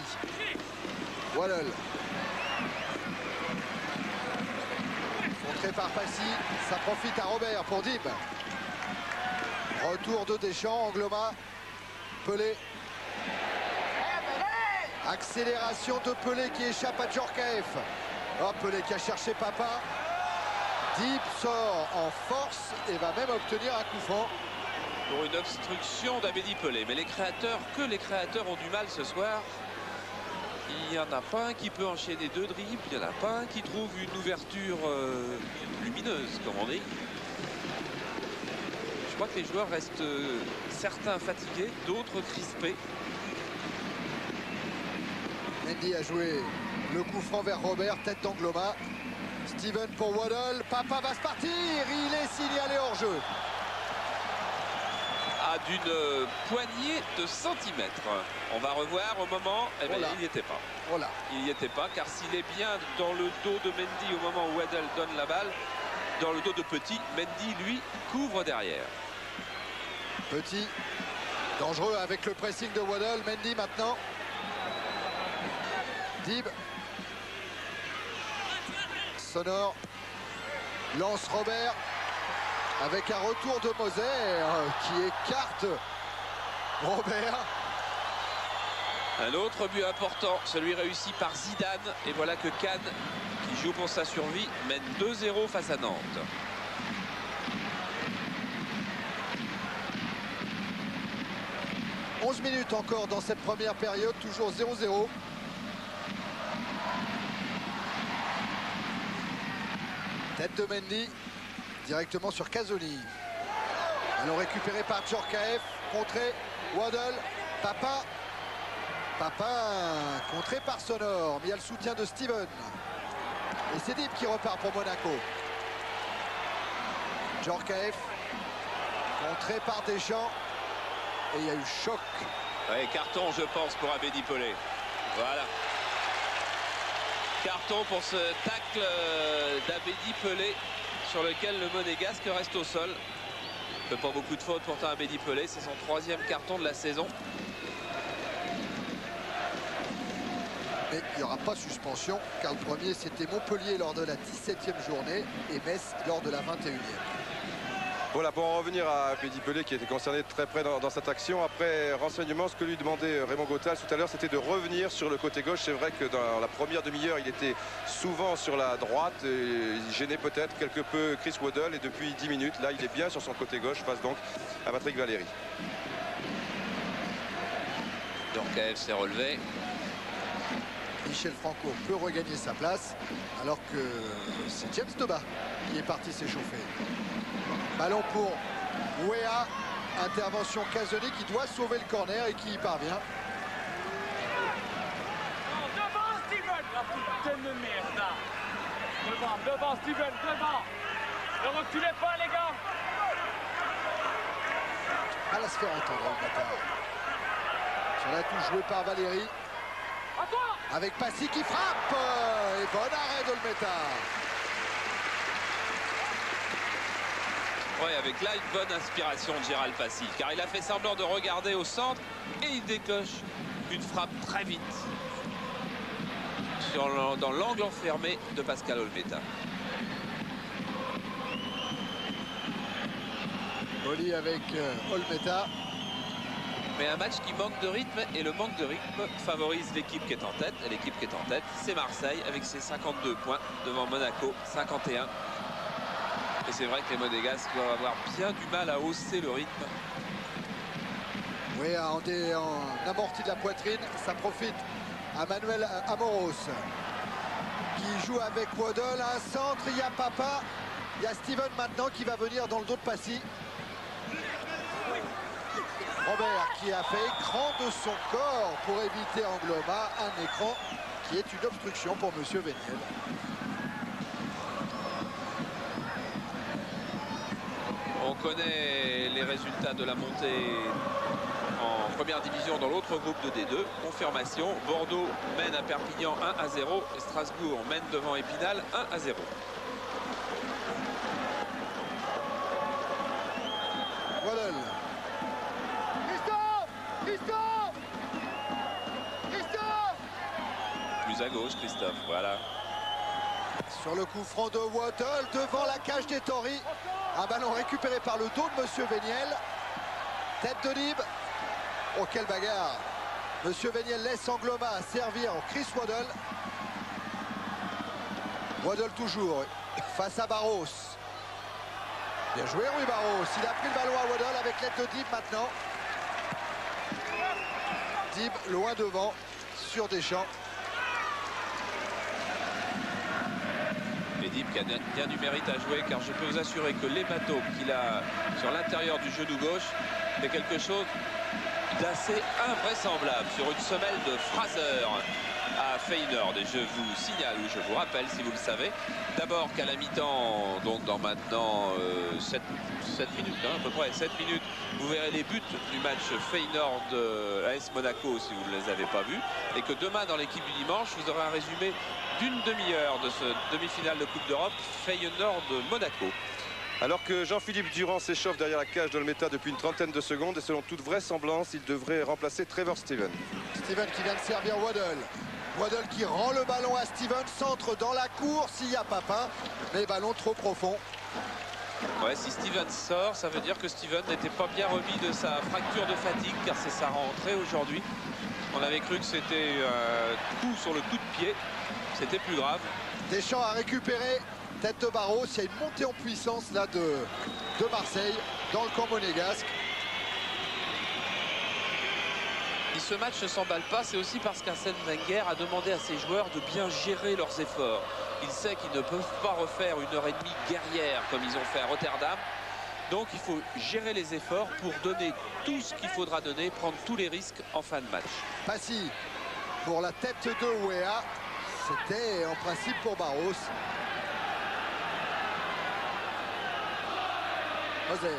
Waddle. Contré par Passy, ça profite à Robert pour Dib. Retour de Deschamps, Angloma, Pelé. Accélération de Pelé qui échappe à Djorkaeff. Oh, Pelé qui a cherché Papin. Dib sort en force et va même obtenir un coup franc. Pour une obstruction d'Abedi Pelé. Mais les créateurs ont du mal ce soir. Il n'y en a pas un qui peut enchaîner 2 dribbles. Il n'y en a pas un qui trouve une ouverture lumineuse, comme on dit. Je crois que les joueurs restent certains fatigués, d'autres crispés. Mendy a joué le coup franc vers Robert, tête d'Angloma. Steven pour Waddle. Papin va se partir. Il est signalé hors jeu. À d'une poignée de centimètres. On va revoir au moment. Eh bien, il n'y était pas. Voilà. Il n'y était pas, car s'il est bien dans le dos de Mendy au moment où Waddle donne la balle, dans le dos de Petit, Mendy, lui, couvre derrière. Petit, dangereux avec le pressing de Waddle. Mendy maintenant. Dib. Sonore. Lance Robert. Avec un retour de Moser qui écarte Robert. Un autre but important, celui réussi par Zidane. Et voilà que Cannes, qui joue pour sa survie, mène 2-0 face à Nantes. « 11 minutes encore dans cette première période, toujours 0-0. Tête de Mendy, directement sur Casoni. Ballon récupéré par Djorkaeff, contré, Waddle, Papin. Papin, contré par Sonore, mais il y a le soutien de Steven. Et c'est Dib qui repart pour Monaco. Djorkaeff, contré par Deschamps. Et il y a eu choc. Ouais, carton, je pense, pour Abedi Pelé. Voilà. Carton pour ce tacle d'Abedi Pelé, sur lequel le Monégasque reste au sol. Il ne fait pas beaucoup de fautes pourtant Abedi Pelé. C'est son 3e carton de la saison. Mais il n'y aura pas suspension, car le premier c'était Montpellier lors de la 17e journée et Metz lors de la 21e. Voilà, pour en revenir à Abedi Pelé qui était concerné de très près dans cette action. Après renseignement, ce que lui demandait Raymond Gautal tout à l'heure, c'était de revenir sur le côté gauche. C'est vrai que dans la première demi-heure, il était souvent sur la droite. Et il gênait peut-être quelque peu Chris Waddle. Et depuis 10 minutes, là, il est bien sur son côté gauche, face donc à Patrick Valéry. Djorkaeff s'est relevé. Michel Franco peut regagner sa place, alors que c'est James Toba qui est parti s'échauffer. Ballon pour Ouéa. Intervention Casoni qui doit sauver le corner et qui y parvient. Devant Steven, la putain de merde là. Devant Steven, devant. Ne reculez pas les gars. À la se faire entendre le bâtard. Sur la touche jouée par Valéry. À toi. Avec Passy qui frappe. Et bon arrêt d'Olmeta. Ouais, avec là une bonne inspiration de Gérald Passy, car il a fait semblant de regarder au centre et il décoche une frappe très vite dans l'angle enfermé de Pascal Olmeta. Oli avec Olmeta. Mais un match qui manque de rythme, et le manque de rythme favorise l'équipe qui est en tête. Et l'équipe qui est en tête, c'est Marseille avec ses 52 points devant Monaco 51. Et c'est vrai que les Monégasques doivent avoir bien du mal à hausser le rythme. Oui, en amorti de la poitrine, ça profite à Manuel Amoros qui joue avec Waddle. Un centre, il y a Papa, il y a Steven maintenant qui va venir dans le dos de Passy. Robert qui a fait écran de son corps pour éviter Angloma, un écran qui est une obstruction pour Monsieur Véniel. On connaît les résultats de la montée en première division dans l'autre groupe de D2. Confirmation, Bordeaux mène à Perpignan 1-0 et Strasbourg mène devant Épinal 1-0. Waddle. Plus à gauche, Christophe, voilà. Sur le coup franc de Waddle devant la cage des Tories. Un ballon récupéré par le dos de Monsieur Véniel. Tête de Dib. Oh, quelle bagarre. Monsieur Véniel laisse Angloma servir Chris Waddle. Waddle toujours face à Barros. Bien joué, Rui Barros. Il a pris le ballon à Waddle avec l'aide de Dib maintenant. Dib loin devant sur Deschamps. Et Dib qui a bien du mérite à jouer, car je peux vous assurer que l'hématome qu'il a sur l'intérieur du genou gauche est quelque chose d'assez invraisemblable sur une semelle de Fraser à Feyenoord. Et je vous signale, ou je vous rappelle si vous le savez, d'abord qu'à la mi-temps, donc dans maintenant 7 minutes, hein, à peu près 7 minutes, vous verrez les buts du match Feyenoord AS Monaco si vous ne les avez pas vus, et que demain dans l'équipe du dimanche vous aurez un résumé d'une demi-heure de ce demi-finale de Coupe d'Europe Feyenoord-Monaco. Alors que Jean-Philippe Durand s'échauffe derrière la cage d'Olmeta depuis une trentaine de secondes, et selon toute vraisemblance, il devrait remplacer Trevor Steven. Steven qui vient de servir Waddle. Waddle qui rend le ballon à Steven, centre dans la course, il y a Papin, mais ballon trop profond. Ouais, si Steven sort, ça veut dire que Steven n'était pas bien remis de sa fracture de fatigue, car c'est sa rentrée aujourd'hui. On avait cru que c'était un coup sur le coup de pied, c'était plus grave. Deschamps a récupéré, tête de Barros, il y a une montée en puissance là de Marseille dans le camp monégasque. Si ce match ne s'emballe pas, c'est aussi parce qu'Arsène Wenger a demandé à ses joueurs de bien gérer leurs efforts. Il sait qu'ils ne peuvent pas refaire une heure et demie guerrière comme ils ont fait à Rotterdam. Donc il faut gérer les efforts pour donner tout ce qu'il faudra donner, prendre tous les risques en fin de match. Passy pour la tête de Ouéa. C'était en principe pour Barros. Moser.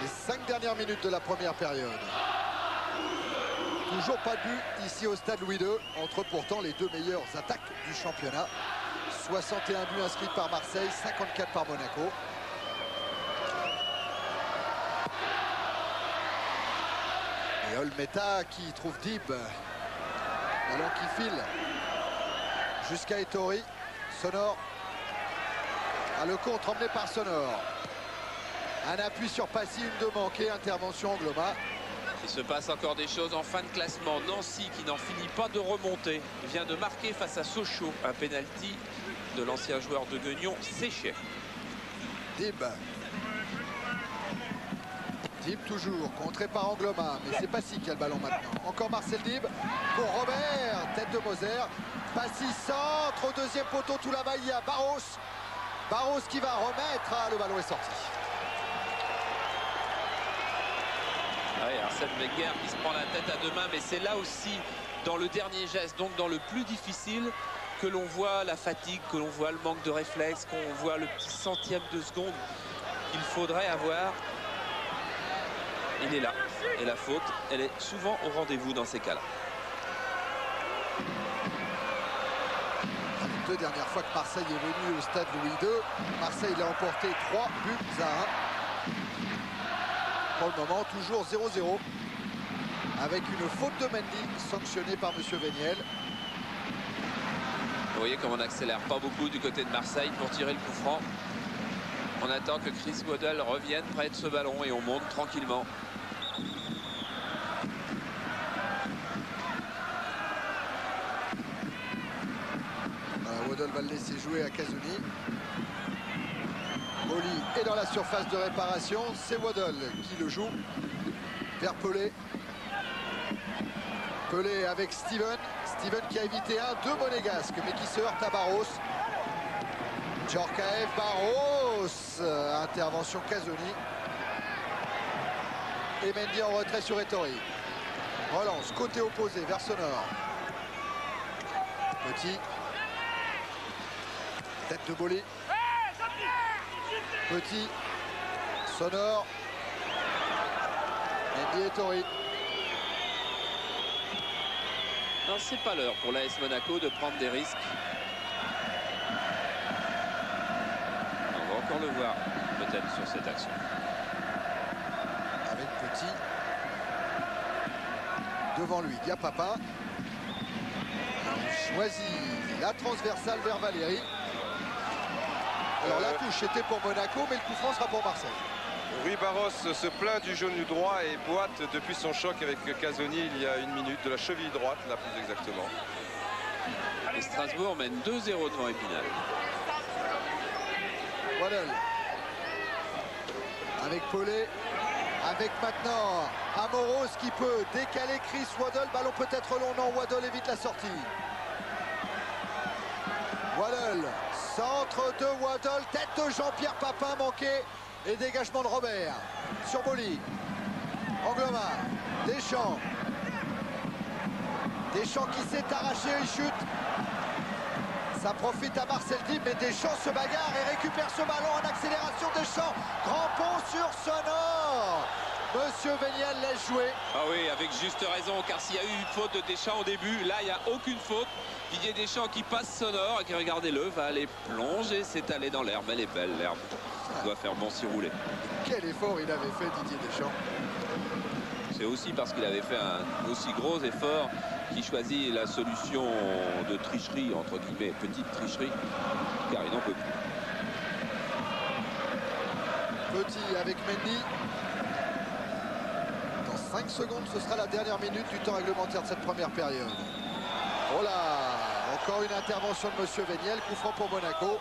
Les 5 dernières minutes de la première période. Toujours pas de but ici au stade Louis II, entre pourtant les deux meilleures attaques du championnat. 61 buts inscrits par Marseille, 54 par Monaco. Et Olmeta qui trouve Dib. Ballon qui file jusqu'à Ettori. Sonor. Ah, le contre emmené par Sonor. Un appui sur Passy, une de manquée, intervention Angloma. Il se passe encore des choses en fin de classement. Nancy qui n'en finit pas de remonter vient de marquer face à Sochaux un pénalty de l'ancien joueur de Guignon, Séché. Dib. Dib toujours, contré par Angloma, mais c'est Passy qui a le ballon maintenant. Encore Marcel Dib pour Robert, tête de Moser. Passy centre au deuxième poteau, tout là-bas il y a Barros. Barros qui va remettre, le ballon est sorti. Ouais, Arsène Wenger qui se prend la tête à deux mains, mais c'est là aussi dans le dernier geste, donc dans le plus difficile, que l'on voit la fatigue, que l'on voit le manque de réflexe, qu'on voit le petit centième de seconde qu'il faudrait avoir. Il est là, et la faute, elle est souvent au rendez-vous dans ces cas-là. Les 2 dernières fois que Marseille est venu au stade Louis II, Marseille l'a emporté 3-1. Pour le moment, toujours 0-0. Avec une faute de Mendy sanctionnée par M. Véniel. Vous voyez comme on n'accélère pas beaucoup du côté de Marseille pour tirer le coup franc. On attend que Chris Waddle revienne près de ce ballon et on monte tranquillement. Waddle va le laisser jouer à Casoni. Boli est dans la surface de réparation. C'est Waddle qui le joue vers Pelé. Pelé avec Steven. Steven qui a évité deux monégasques, mais qui se heurte à Barros. Djorkaeff, Barros. Intervention Casoni. Et Mendy en retrait sur Ettori. Relance, côté opposé, vers Sonor. Petit. Tête de Boli. Petit. Sonor. Mendy et Ettori. Non, c'est pas l'heure pour l'AS Monaco de prendre des risques. On va encore le voir peut-être sur cette action. Avec Petit. Devant lui, Diapapa. Il choisit la transversale vers Valéry. Alors la touche était pour Monaco, mais le coup franc sera pour Marseille. Rui Barros se plaint du genou droit et boite depuis son choc avec Casoni il y a 1 minute, de la cheville droite là plus exactement. Et Strasbourg mène 2-0 devant Épinal. Waddle. Avec Pelé. Avec maintenant Amoros qui peut décaler Chris Waddle. Ballon peut-être long, non, Waddle évite la sortie. Waddle, centre de Waddle, tête de Jean-Pierre Papin manqué. Et dégagement de Robert sur Boli. Angloma, Deschamps. Deschamps qui s'est arraché, il chute. Ça profite à Marcel Dib, mais Deschamps se bagarre et récupère ce ballon en accélération. Deschamps, grand pont sur Sonor. Monsieur Véniel laisse jouer. Ah oui, avec juste raison, car s'il y a eu une faute de Deschamps au début, là il n'y a aucune faute. Didier Deschamps qui passe Sonor et qui, regardez-le, va aller plonger, s'étaler dans l'herbe. Elle est belle l'herbe. Il doit faire bon s'y rouler. Quel effort il avait fait Didier Deschamps. C'est aussi parce qu'il avait fait un aussi gros effort qu'il choisit la solution de tricherie, entre guillemets, petite tricherie, car il n'en peut plus. Petit avec Mendy. Dans 5 secondes, ce sera la dernière minute du temps réglementaire de cette première période. Oh là, encore une intervention de Monsieur Véniel, coup franc pour Monaco.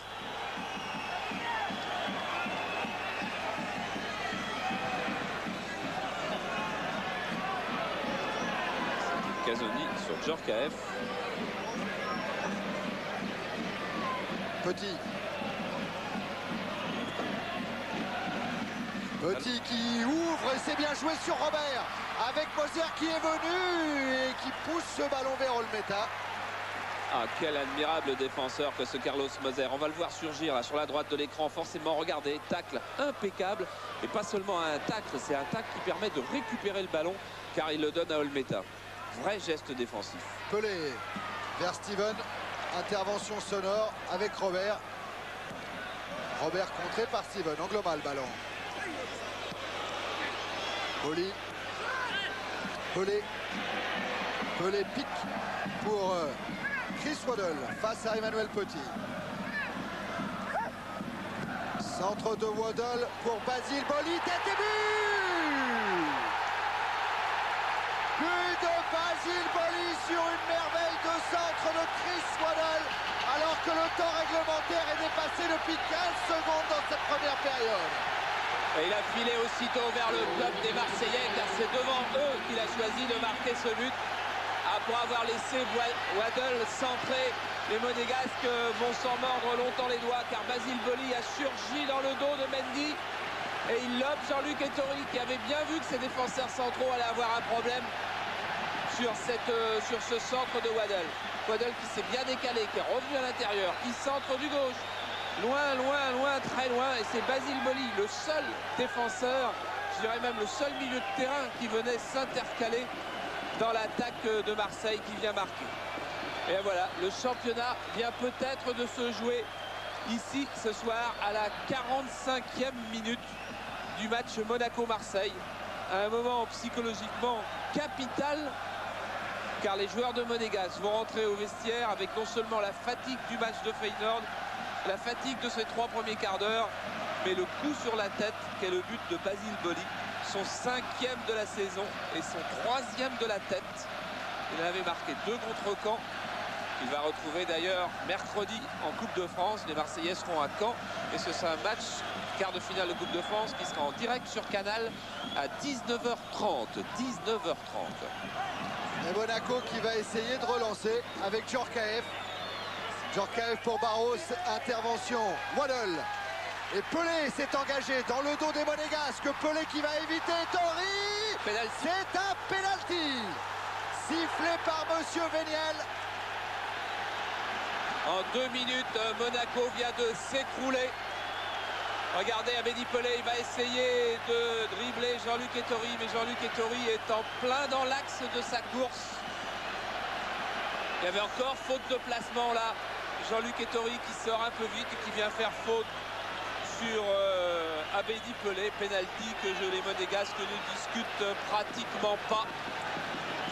Casoni sur Djorkaeff. Petit. Petit qui ouvre et c'est bien joué sur Robert. Avec Moser qui est venu et qui pousse ce ballon vers Olmeta. Ah, quel admirable défenseur que ce Carlos Moser. On va le voir surgir là sur la droite de l'écran. Forcément, regardez, tacle impeccable. Et pas seulement un tacle, c'est un tacle qui permet de récupérer le ballon car il le donne à Olmeta. Vrai geste défensif. Pelé vers Steven. Intervention sonore avec Robert. Robert contré par Steven. Angloma le ballon. Boli. Pelé. Pelé pique pour Chris Waddle face à Emmanuel Petit. Centre de Waddle pour Basile Boli. Tête et but! But de Basile Boli sur une merveille de centre de Chris Waddle, alors que le temps réglementaire est dépassé depuis 15 secondes dans cette première période. Et il a filé aussitôt vers le club des Marseillais car c'est devant eux qu'il a choisi de marquer ce but. Après avoir laissé Waddle centrer, les Monégasques vont s'en mordre longtemps les doigts car Basile Boli a surgi dans le dos de Mendy. Et il lobe Jean-Luc Ettori qui avait bien vu que ses défenseurs centraux allaient avoir un problème sur ce centre de Waddle. Waddle qui s'est bien décalé, qui est revenu à l'intérieur, qui centre du gauche. Loin, loin, loin, très loin. Et c'est Basile Boli, le seul défenseur, je dirais même le seul milieu de terrain qui venait s'intercaler dans l'attaque de Marseille qui vient marquer. Et voilà, le championnat vient peut-être de se jouer ici ce soir à la 45e minute du match Monaco-Marseille. À un moment psychologiquement capital, car les joueurs de Monégasque vont rentrer au vestiaire avec non seulement la fatigue du match de Feyenoord, la fatigue de ces 3 premiers quarts d'heure, mais le coup sur la tête qu'est le but de Basile Boli, son 5e de la saison et son 3e de la tête. Il avait marqué 2 contre Caen. Il va retrouver d'ailleurs mercredi en Coupe de France. Les Marseillais seront à Caen et ce sera un match quart de finale de Coupe de France qui sera en direct sur Canal à 19h30. 19h30. Et Monaco qui va essayer de relancer avec Djorkaeff. Djorkaeff pour Barros, intervention, Waddle. Et Pelé s'est engagé dans le dos des Monégasques. Pelé qui va éviter Tori. C'est un penalty. Sifflé par Monsieur Véniel. En 2 minutes, Monaco vient de s'écrouler. Regardez, Abedi Pelé, il va essayer de dribbler Jean-Luc Ettori, mais Jean-Luc Ettori est en plein dans l'axe de sa course. Il y avait encore faute de placement là. Jean-Luc Ettori qui sort un peu vite et qui vient faire faute sur Abedi Pelé. Penalty que les Monégasques ne discutent pratiquement pas.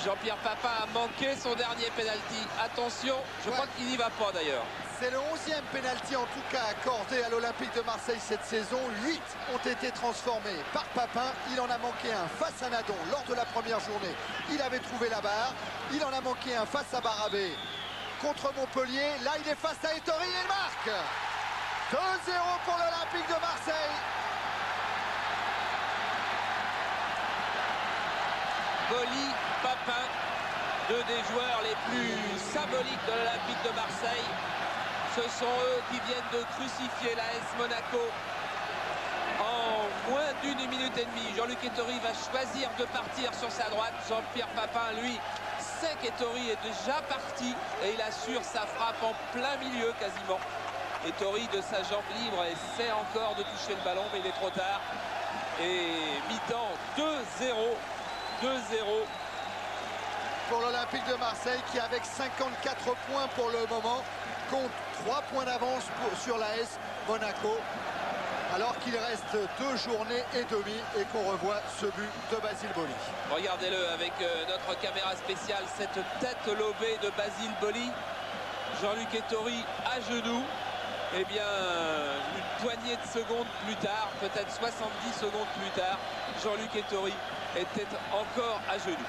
Jean-Pierre Papin a manqué son dernier penalty. Attention, je crois qu'il n'y va pas d'ailleurs. C'est le 11e penalty en tout cas accordé à l'Olympique de Marseille cette saison. 8 ont été transformés par Papin. Il en a manqué un face à Nadon lors de la première journée. Il avait trouvé la barre. Il en a manqué un face à Barabé contre Montpellier. Là, il est face à Ettori et il marque. 2-0 pour l'Olympique de Marseille. Boli, Papin, 2 des joueurs les plus symboliques de l'Olympique de Marseille. Ce sont eux qui viennent de crucifier l'AS Monaco en moins d'1 minute et demie. Jean-Luc Ettori va choisir de partir sur sa droite. Jean-Pierre Papin, lui, sait qu'Ettori est déjà parti et il assure sa frappe en plein milieu quasiment. Ettori de sa jambe libre essaie encore de toucher le ballon, mais il est trop tard. Et mi-temps 2-0. 2-0 pour l'Olympique de Marseille qui, avec 54 points pour le moment, compte 3 points d'avance sur l'AS Monaco, alors qu'il reste 2 journées et demie et qu'on revoit ce but de Basile Boli. Regardez-le avec notre caméra spéciale, cette tête lobée de Basile Boli. Jean-Luc Ettori à genoux. Eh bien, une poignée de secondes plus tard, peut-être 70 secondes plus tard, Jean-Luc Ettori était encore à genoux.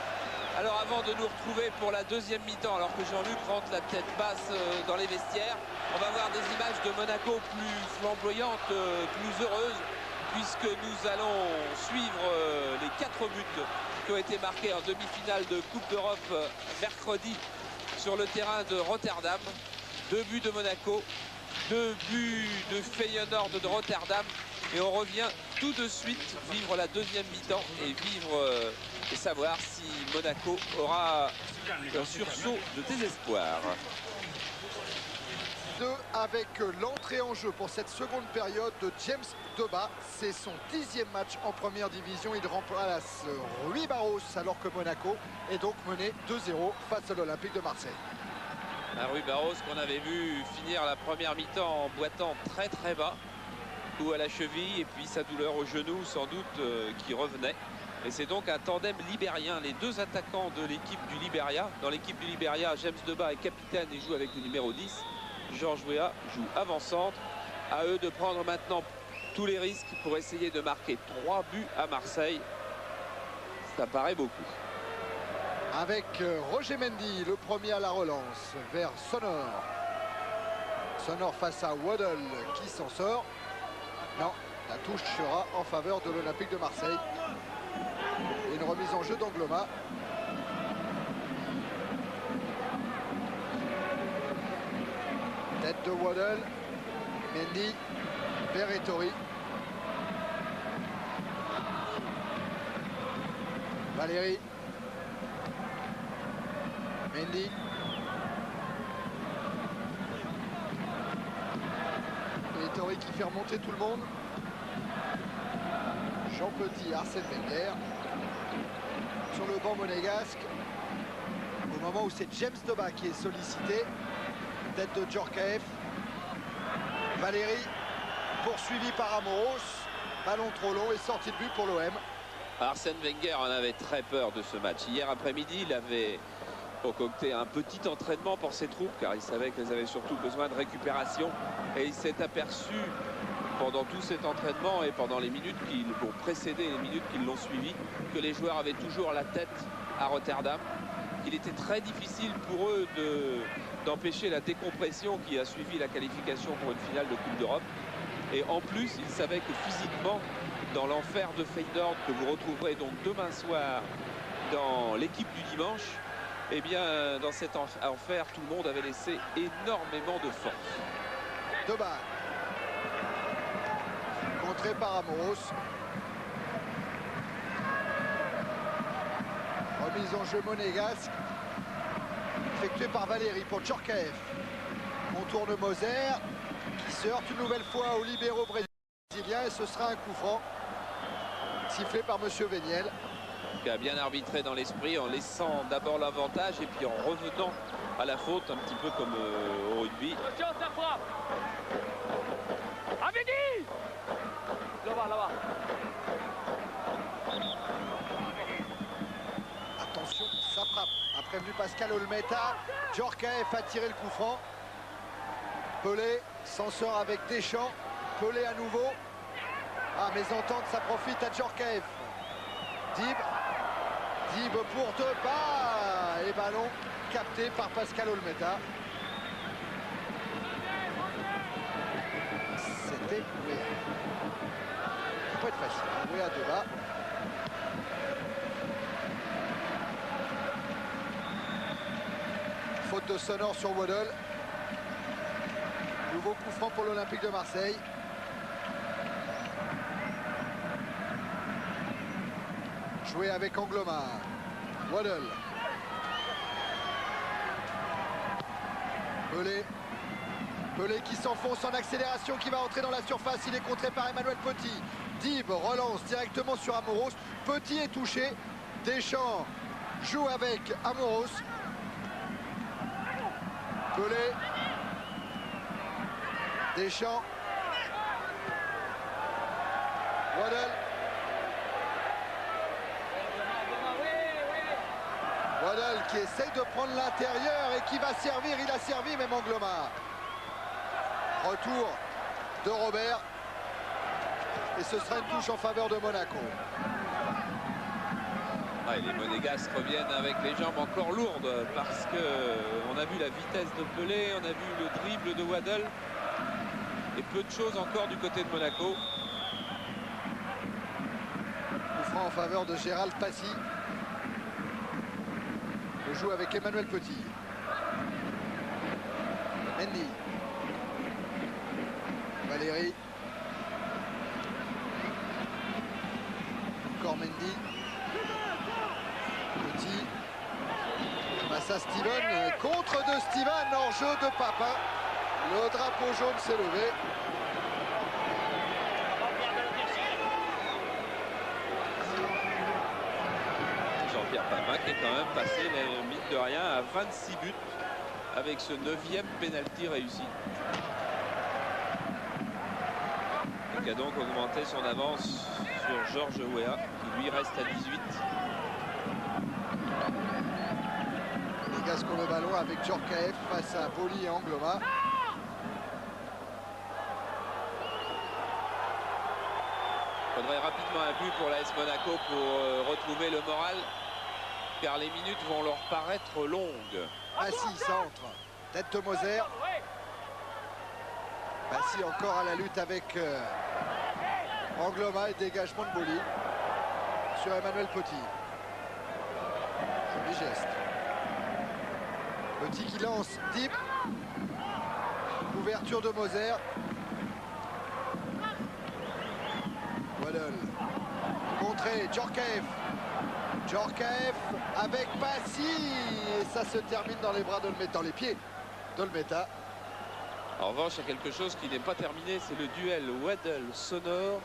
Alors avant de nous retrouver pour la deuxième mi-temps, alors que Jean-Luc rentre la tête basse dans les vestiaires, on va voir des images de Monaco plus flamboyantes, plus heureuses, puisque nous allons suivre les 4 buts qui ont été marqués en demi-finale de Coupe d'Europe mercredi sur le terrain de Rotterdam. 2 buts de Monaco, 2 buts de Feyenoord de Rotterdam. Et on revient tout de suite vivre la deuxième mi-temps et et savoir si Monaco aura un sursaut de désespoir. Avec l'entrée en jeu pour cette seconde période de James Deba. C'est son 10e match en première division. Il remplace Rui Barros alors que Monaco est donc mené 2-0 face à l'Olympique de Marseille. Rui Barros qu'on avait vu finir la première mi-temps en boitant très très bas, ou à la cheville, et puis sa douleur au genou sans doute qui revenait. Et c'est donc un tandem libérien, les 2 attaquants de l'équipe du Libéria. Dans l'équipe du Libéria, James Deba est capitaine et joue avec le numéro 10. Georges Weah joue avant-centre. À eux de prendre maintenant tous les risques pour essayer de marquer 3 buts à Marseille. Ça paraît beaucoup. Avec Roger Mendy, le premier à la relance, vers Sonor. Sonor face à Waddle qui s'en sort. Non, la touche sera en faveur de l'Olympique de Marseille. Une remise en jeu d'Angloma. Tête de Waddle. Mendy vers Ettori. Valéry. Mendy. Ettori qui fait remonter tout le monde. Jean Petit, Arsène Wenger. Sur le banc monégasque. Au moment où c'est James Debat qui est sollicité. Tête de Djorkaeff. Valéry poursuivi par Amoros. Ballon trop long et sortie de but pour l'OM. Arsène Wenger en avait très peur de ce match. Hier après-midi, il avait concocté un petit entraînement pour ses troupes car il savait qu'elles avaient surtout besoin de récupération. Et il s'est aperçu pendant tout cet entraînement et pendant les minutes qui l'ont précédé et les minutes qui l'ont suivi que les joueurs avaient toujours la tête à Rotterdam. Il était très difficile pour eux d'empêcher la décompression qui a suivi la qualification pour une finale de Coupe d'Europe. Et en plus, il savait que physiquement, dans l'enfer de Feyenoord que vous retrouverez donc demain soir dans l'équipe du dimanche, eh bien, dans cet enfer, tout le monde avait laissé énormément de force. Debat. Contré par Amoros. Remise en jeu monégasque. Effectuée par Valéry pour Djorkaeff. Contourne Moser qui se heurte une nouvelle fois aux libéraux brésiliens et ce sera un coup franc. Sifflé par monsieur Véniel. Qui a bien arbitré dans l'esprit en laissant d'abord l'avantage et puis en revenant à la faute un petit peu comme au rugby. Attention, ça frappe. Avedi. Là-bas. Attention, ça frappe. A prévenu Pascal Olmeta. Djorkaeff a tiré le coup franc. Pelé s'en sort avec Deschamps. Pelé à nouveau. Ah, mésentente, ça profite à Djorkaeff. Dib pour Debat. Et ballon capté par Pascal Olmeta. C'était Wea. Ça peut être facile. Wea Debat. Faute de Sonore sur Waddle. Nouveau coup franc pour l'Olympique de Marseille. Joué avec Angloma. Waddle. Pelé qui s'enfonce en accélération, qui va entrer dans la surface. Il est contré par Emmanuel Petit. Dib relance directement sur Amoros. Petit est touché. Deschamps joue avec Amoros. Pelé. Deschamps. Waddle. Waddle qui essaye de prendre l'intérieur et qui va servir. Il a servi même Angloma. Retour de Robert. Et ce sera une touche en faveur de Monaco. Ouais, les Monégasques reviennent avec les jambes encore lourdes parce qu'on a vu la vitesse de Pelé, on a vu le dribble de Waddle. Et peu de choses encore du côté de Monaco. Coup franc en faveur de Gérald Passy. On joue avec Emmanuel Petit. Mendy. Valéry. Encore Mendy. Petit. Massa Steven. Contre de Steven en jeu de Papin. Le drapeau jaune s'est levé. Jean-Pierre Papin qui est quand même passé, mine de rien, à 26 buts avec ce 9e pénalty réussi. Et qui a donc augmenté son avance sur Georges Weah, qui lui reste à 18. Les Gascons le ballon avec Djorkaeff face à Boli et Angloma. Il faudrait rapidement un but pour l'AS Monaco pour retrouver le moral, car les minutes vont leur paraître longues. Passy centre. Tête de Moser. Passy encore à la lutte avec Angloma et dégagement de Boli sur Emmanuel Petit. Joli geste. Petit qui lance. Dib. Ouverture de Moser. Waddle. Contré. Djorkaeff. Djorkaeff avec Passy. Et ça se termine dans les bras d'Olmeta, dans les pieds d'Olmeta. En revanche, il y a quelque chose qui n'est pas terminé, c'est le duel Waddle-Sonore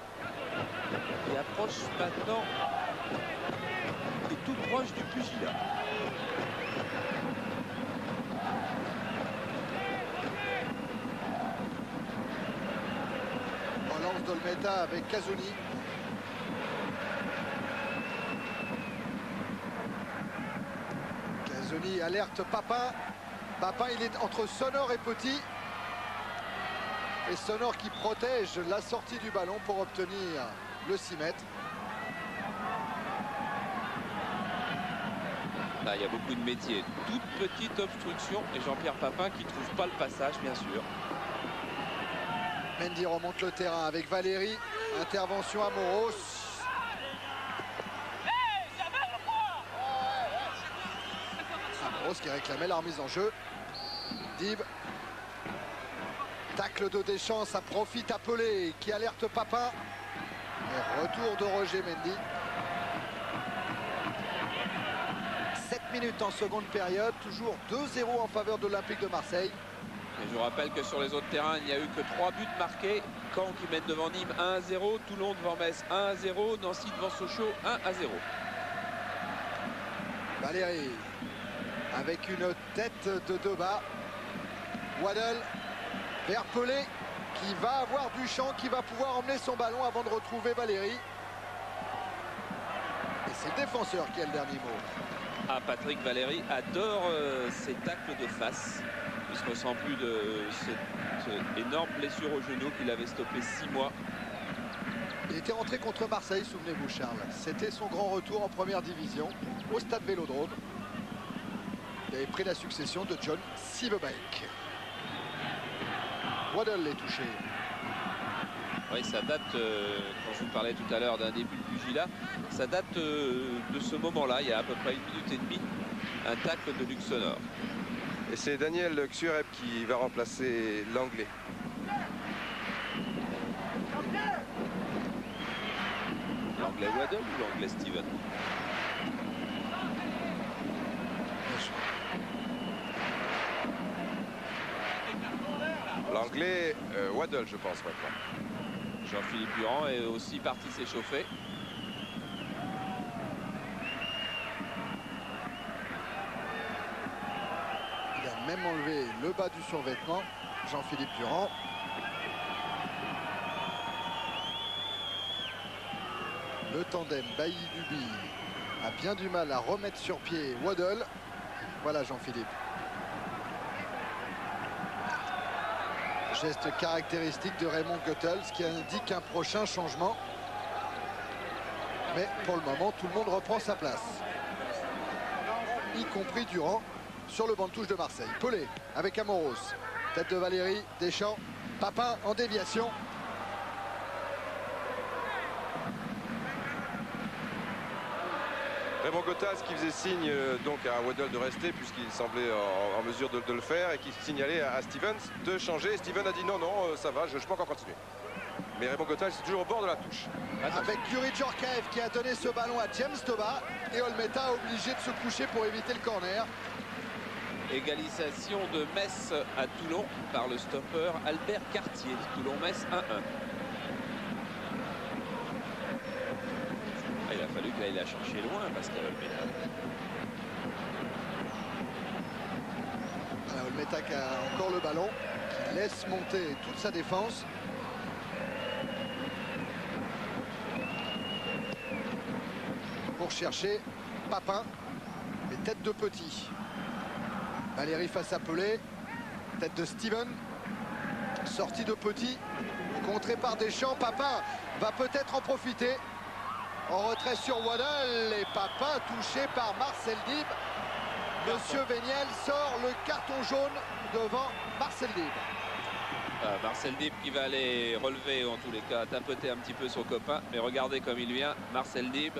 qui approche maintenant, qui est tout proche du pugilat. Olmeta avec Kazuni. Kazuni alerte Papin. Papin, il est entre Sonor et Petit. Et Sonor qui protège la sortie du ballon pour obtenir le 6 mètres. Là, il y a beaucoup de métiers. Toute petite obstruction et Jean-Pierre Papin qui ne trouve pas le passage, bien sûr. Mendy remonte le terrain avec Valérie. Intervention à Moros. Moros qui réclamait la remise en jeu. Dib. Tacle de Deschamps, ça profite à Pelé qui alerte Papin. Et retour de Roger Mendy. 7 minutes en seconde période, toujours 2-0 en faveur de l'Olympique de Marseille. Et je vous rappelle que sur les autres terrains, il n'y a eu que 3 buts marqués. Caen qui mène devant Nîmes 1-0, Toulon devant Metz 1-0, Nancy devant Sochaux 1-0. Valérie avec une tête de Debat. Waddle vers Pelé qui va avoir du champ, qui va pouvoir emmener son ballon avant de retrouver Valérie. Et c'est le défenseur qui a le dernier mot. Ah, Patrick Valéry adore ses tacles de face. Il se ressent plus de cette énorme blessure au genou qu'il avait stoppé 6 mois. Il était rentré contre Marseille, souvenez-vous Charles. C'était son grand retour en première division au stade Vélodrome. Il avait pris la succession de John Siebebeek. Waddle est touché. Oui, ça date, quand je vous parlais tout à l'heure d'un début de pugilat, ça date de ce moment-là, il y a à peu près 1 minute et demie, un tacle de Luc Sonor. Et c'est Daniel Xureb qui va remplacer l'anglais. L'anglais Waddle ou l'anglais Steven? L'anglais Waddle, je pense maintenant. Jean-Philippe Durand est aussi parti s'échauffer. Il a même enlevé le bas du survêtement, Jean-Philippe Durand. Le tandem Bailly-Duby a bien du mal à remettre sur pied Waddle. Voilà Jean-Philippe. Geste caractéristique de Raymond Goethals qui indique un prochain changement. Mais pour le moment, tout le monde reprend sa place. Y compris Durand sur le banc de touche de Marseille. Pelé avec Amoros. Tête de Valérie, Deschamps, Papin en déviation. Raymond Goethals qui faisait signe donc à Waddle de rester puisqu'il semblait en mesure de le faire et qui signalait à Stevens de changer. Steven a dit non, ça va, je peux encore continuer. Mais Raymond Goethals est toujours au bord de la touche. Avec Yuri Djorkaeff qui a donné ce ballon à James Toba et Olmeta obligé de se coucher pour éviter le corner. Égalisation de Metz à Toulon par le stopper Albert Cartier. Toulon-Metz 1-1. Il a fallu qu'il aille la chercher loin, Pascal Olmeta. Voilà, Olmeta qui a encore le ballon, qui laisse monter toute sa défense. Pour chercher Papin, les têtes de Petit. Valérie face à Pelé, tête de Steven, sortie de Petit, contré par Deschamps. Papin va peut-être en profiter. En retrait sur Waddle et Papin touché par Marcel Dib. Monsieur Véniel sort le carton jaune devant Marcel Dib. Marcel Dib qui va aller relever, en tous les cas, tapoter un petit peu son copain. Mais regardez comme il vient, Marcel Dib.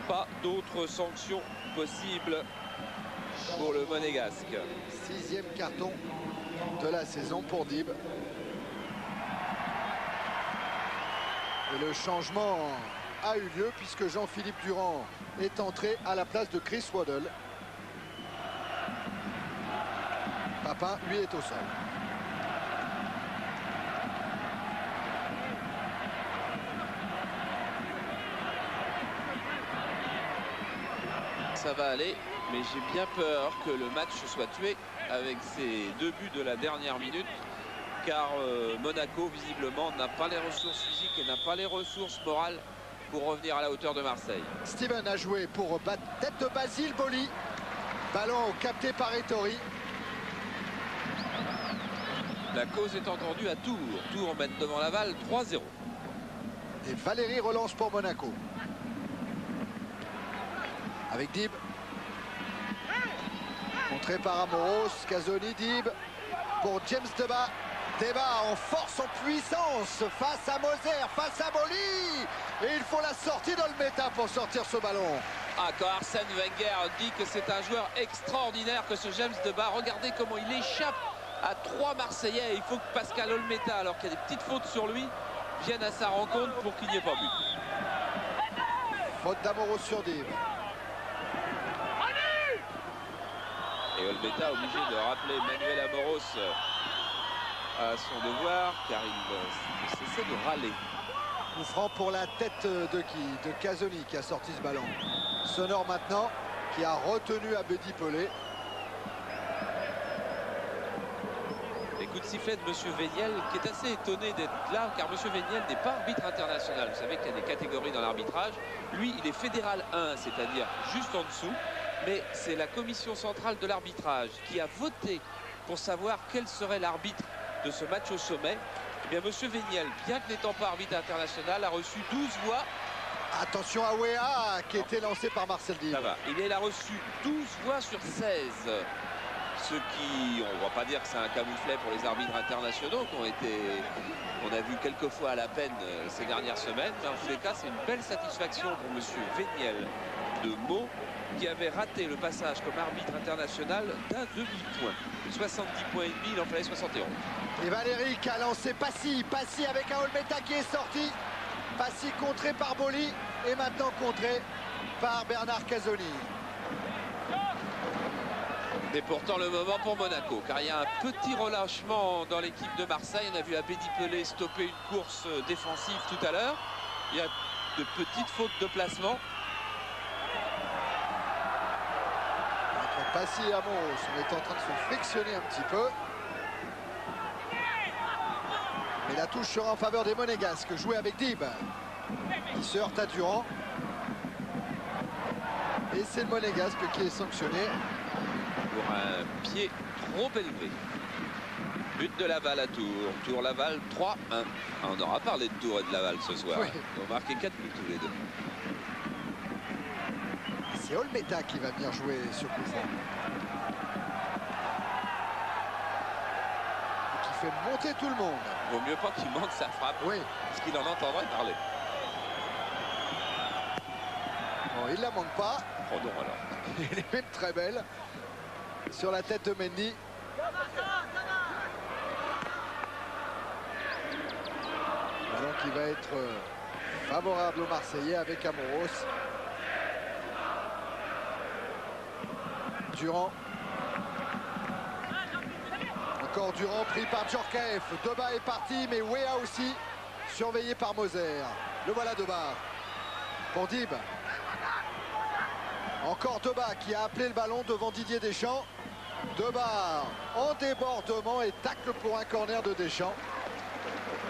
Pas d'autres sanctions possibles pour le Monégasque. 6e carton de la saison pour Dib. Et le changement a eu lieu puisque Jean-Philippe Durand est entré à la place de Chris Waddle. Papin, lui, est au sol. Ça va aller, mais j'ai bien peur que le match soit tué avec ces 2 buts de la dernière minute car Monaco visiblement n'a pas les ressources physiques et n'a pas les ressources morales pour revenir à la hauteur de Marseille. Steven a joué pour tête de Basile Boli. Ballon capté par Ettori. La cause est entendue à Tours. Tours mène devant Laval 3-0. Et Valérie relance pour Monaco. Avec Dib. Contré par Amoros. Casoni, Dib. Pour James Deba. Deba en force, en puissance. Face à Moser, face à Boli. Et il faut la sortie d'Olmeta pour sortir ce ballon. Ah, quand Arsène Wenger dit que c'est un joueur extraordinaire que ce James Deba, regardez comment il échappe à 3 Marseillais. Il faut que Pascal Olmeta, alors qu'il y a des petites fautes sur lui, vienne à sa rencontre pour qu'il n'y ait pas but. Faute d'Amoros sur Dib. Et Olmeta obligé de rappeler Manuel Amoros à son devoir, car il cessait de râler. Coup franc pour la tête de qui? De Casoni qui a sorti ce ballon. Sonore maintenant qui a retenu Abedi Pelé. Les coups de sifflet de M. Véniel, qui est assez étonné d'être là, car M. Véniel n'est pas arbitre international. Vous savez qu'il y a des catégories dans l'arbitrage. Lui, il est fédéral 1, c'est-à-dire juste en dessous. Mais c'est la commission centrale de l'arbitrage qui a voté pour savoir quel serait l'arbitre de ce match au sommet. Eh bien, M. Véniel, bien que n'étant pas arbitre international, a reçu 12 voix. Attention à Wea qui était lancé par Marcel Dib. Ça va. Il a reçu 12 voix sur 16. Ce qui, on ne va pas dire que c'est un camouflet pour les arbitres internationaux qu'on a vu quelques fois à la peine ces dernières semaines. Mais en tous les cas, c'est une belle satisfaction pour M. Véniel de Meaux, qui avait raté le passage comme arbitre international d'un demi-point. 70 points et demi, il en fallait 71. Et Valérie qui a lancé Passy. Passy avec un Olmeta qui est sorti. Passy contré par Boli et maintenant contré par Bernard Casoni. Et pourtant le moment pour Monaco, car il y a un petit relâchement dans l'équipe de Marseille. On a vu Abedi Pelé stopper une course défensive tout à l'heure. Il y a de petites fautes de placement. Entre Passy et Amoros, on est en train de se frictionner un petit peu. Mais la touche sera en faveur des Monégasques, joué avec Dib. Il se heurte à Durand. Et c'est le Monégasque qui est sanctionné. Pour un pied trop élevé. But de Laval à Tours. Tours-Laval 3-1. On aura parlé de Tours et de Laval ce soir. Oui. Ils ont marqué 4 buts tous les deux. C'est Olmeta qui va venir jouer ce coup franc. Et qui fait monter tout le monde. Vaut mieux pas qu'il manque sa frappe. Oui. Parce qu'il en entendrait parler. Bon, il la manque pas. Oh non alors. Elle est même très belle. Sur la tête de Mendy. Ballon qui va être favorable aux Marseillais avec Amoros. Durand. Encore Durand pris par Djorkaeff. Deba est parti, mais Wea aussi. Surveillé par Moser. Le voilà Deba. Pour Dib. Encore Deba qui a appelé le ballon devant Didier Deschamps. Deba en débordement et tacle pour un corner de Deschamps.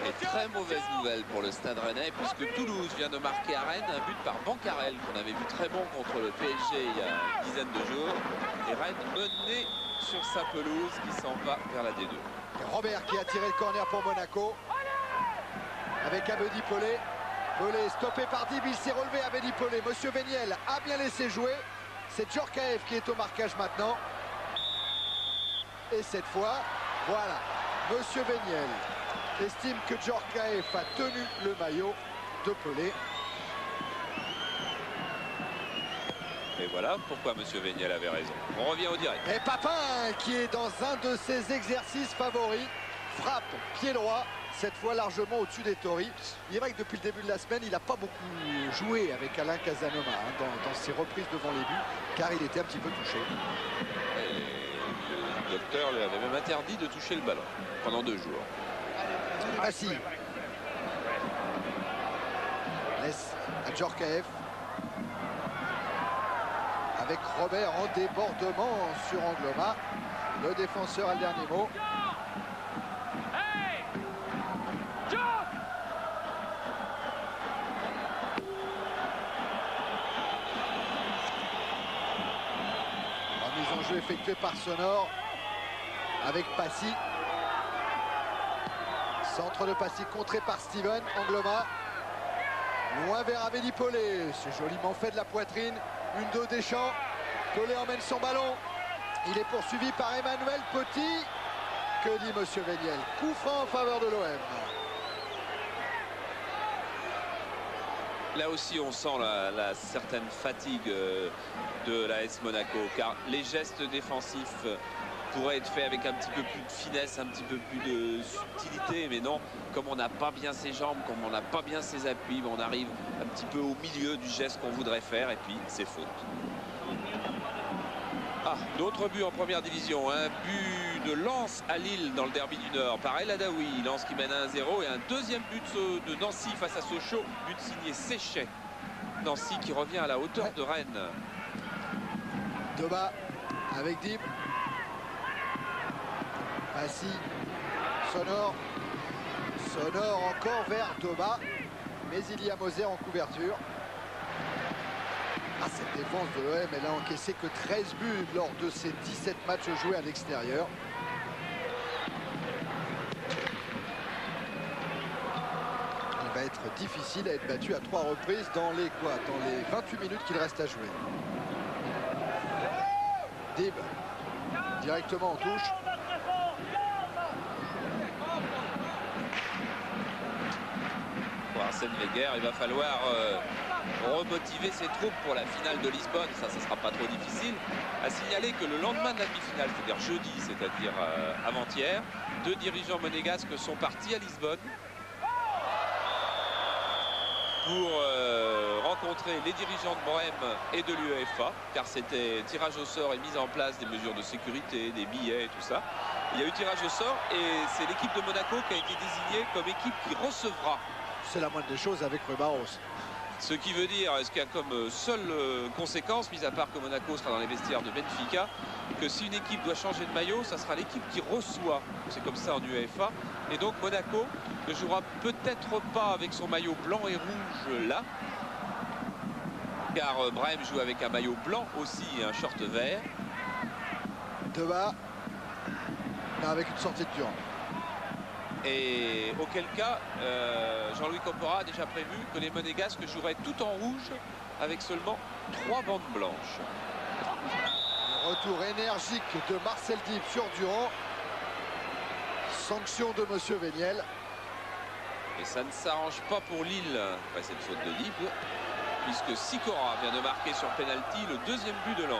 Et très mauvaise nouvelle pour le Stade Rennais, puisque Toulouse vient de marquer à Rennes un but par Bancarel, qu'on avait vu très bon contre le PSG il y a une dizaine de jours. Et Rennes menait sur sa pelouse qui s'en va vers la D2. Et Robert qui a tiré le corner pour Monaco. Avec Abedi Pelé. Pelé stoppé par Dib, il s'est relevé. Abedi Pelé. Monsieur Véniel a bien laissé jouer. C'est Djorkaeff qui est au marquage maintenant. Et cette fois, voilà, Monsieur Véniel estime que Djorkaeff a tenu le maillot de Pelé. Et voilà pourquoi M. Véniel avait raison. On revient au direct. Et Papin qui est dans un de ses exercices favoris. Frappe pied droit, cette fois largement au-dessus des Tori. Il est vrai que depuis le début de la semaine, il n'a pas beaucoup joué avec Alain Casanova dans ses reprises devant les buts, car il était un petit peu touché. Et le docteur lui avait même interdit de toucher le ballon pendant 2 jours. Passy. Laisse à Djorkaeff. Avec Robert en débordement sur Angloma. Le défenseur a le dernier mot. Remise en jeu effectuée par Sonor avec Passy. Centre de Passy contré par Steven. Angloma. Loin vers Amélie Paulet. C'est joliment fait de la poitrine. 1-2 Deschamps. Paulet emmène son ballon. Il est poursuivi par Emmanuel Petit. Que dit Monsieur Véniel? Coup franc en faveur de l'OM. Là aussi, on sent la certaine fatigue de l'AS Monaco, car les gestes défensifs pourraient être faits avec un petit peu plus de finesse, un petit peu plus de subtilité, mais non, comme on n'a pas bien ses jambes, comme on n'a pas bien ses appuis, on arrive un petit peu au milieu du geste qu'on voudrait faire, et puis c'est faute. Ah, d'autres buts en première division, un but de Lens à Lille dans le derby du Nord par El Adaoui, Lens qui mène 1-0, et un deuxième but de Nancy face à Sochaux, but signé Séchet. Nancy qui revient à la hauteur de Rennes. Doba avec Dib. Passy. Sonor. Sonor encore vers Doba. Mais il y a Moser en couverture. Ah, cette défense de l'OM, elle a encaissé que 13 buts lors de ses 17 matchs joués à l'extérieur. Il va être difficile à être battu à 3 reprises dans les 28 minutes qu'il reste à jouer. Dib directement en touche. Pour Arsène Wenger, il va falloir remotiver ses troupes pour la finale de Lisbonne. Ça ne sera pas trop difficile. À signaler que le lendemain de la demi-finale, c'est-à-dire jeudi, c'est-à-dire avant-hier, 2 dirigeants monégasques sont partis à Lisbonne pour rencontrer les dirigeants de Brême et de l'UEFA, car c'était tirage au sort et mise en place des mesures de sécurité, des billets et tout ça. Il y a eu tirage au sort et c'est l'équipe de Monaco qui a été désignée comme équipe qui recevra. C'est la moindre des choses avec Rui Barros. Ce qui veut dire, ce qui a comme seule conséquence, mis à part que Monaco sera dans les vestiaires de Benfica, que si une équipe doit changer de maillot, ça sera l'équipe qui reçoit. C'est comme ça en UEFA. Et donc Monaco ne jouera peut-être pas avec son maillot blanc et rouge là, car Brême joue avec un maillot blanc aussi et un short vert. Doba avec une sortie de Durand. Et auquel cas, Jean-Louis Campora a déjà prévu que les Monégasques joueraient tout en rouge avec seulement 3 bandes blanches. Le retour énergique de Marcel Dib sur Durand. Sanction de Monsieur Véniel. Et ça ne s'arrange pas pour Lille après cette faute de Dib, puisque Sikora vient de marquer sur penalty le 2e but de Lens.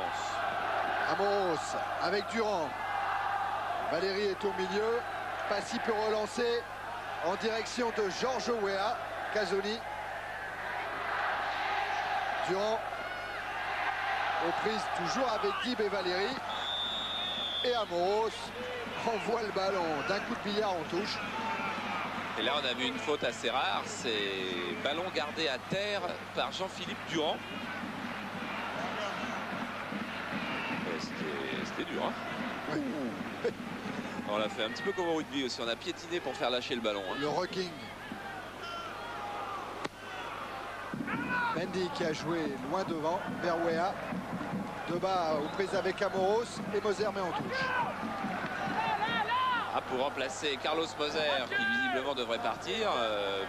Amoros avec Durand. Valérie est au milieu. Passy peut relancer en direction de Georges Weah. Casoni. Durand aux prises toujours avec Dib et Valérie. Et Amoros envoie le ballon d'un coup de billard en touche. Et là on a vu une faute assez rare, c'est ballon gardé à terre par Jean-Philippe Durand. C'était dur, hein. Oui. On l'a fait un petit peu comme au rugby aussi, on a piétiné pour faire lâcher le ballon. Hein. Le rocking. Mendy qui a joué loin devant, vers Weah. Doba aux prises avec Amoros et Moser met en touche. Ah, pour remplacer Carlos Moser qui visiblement devrait partir,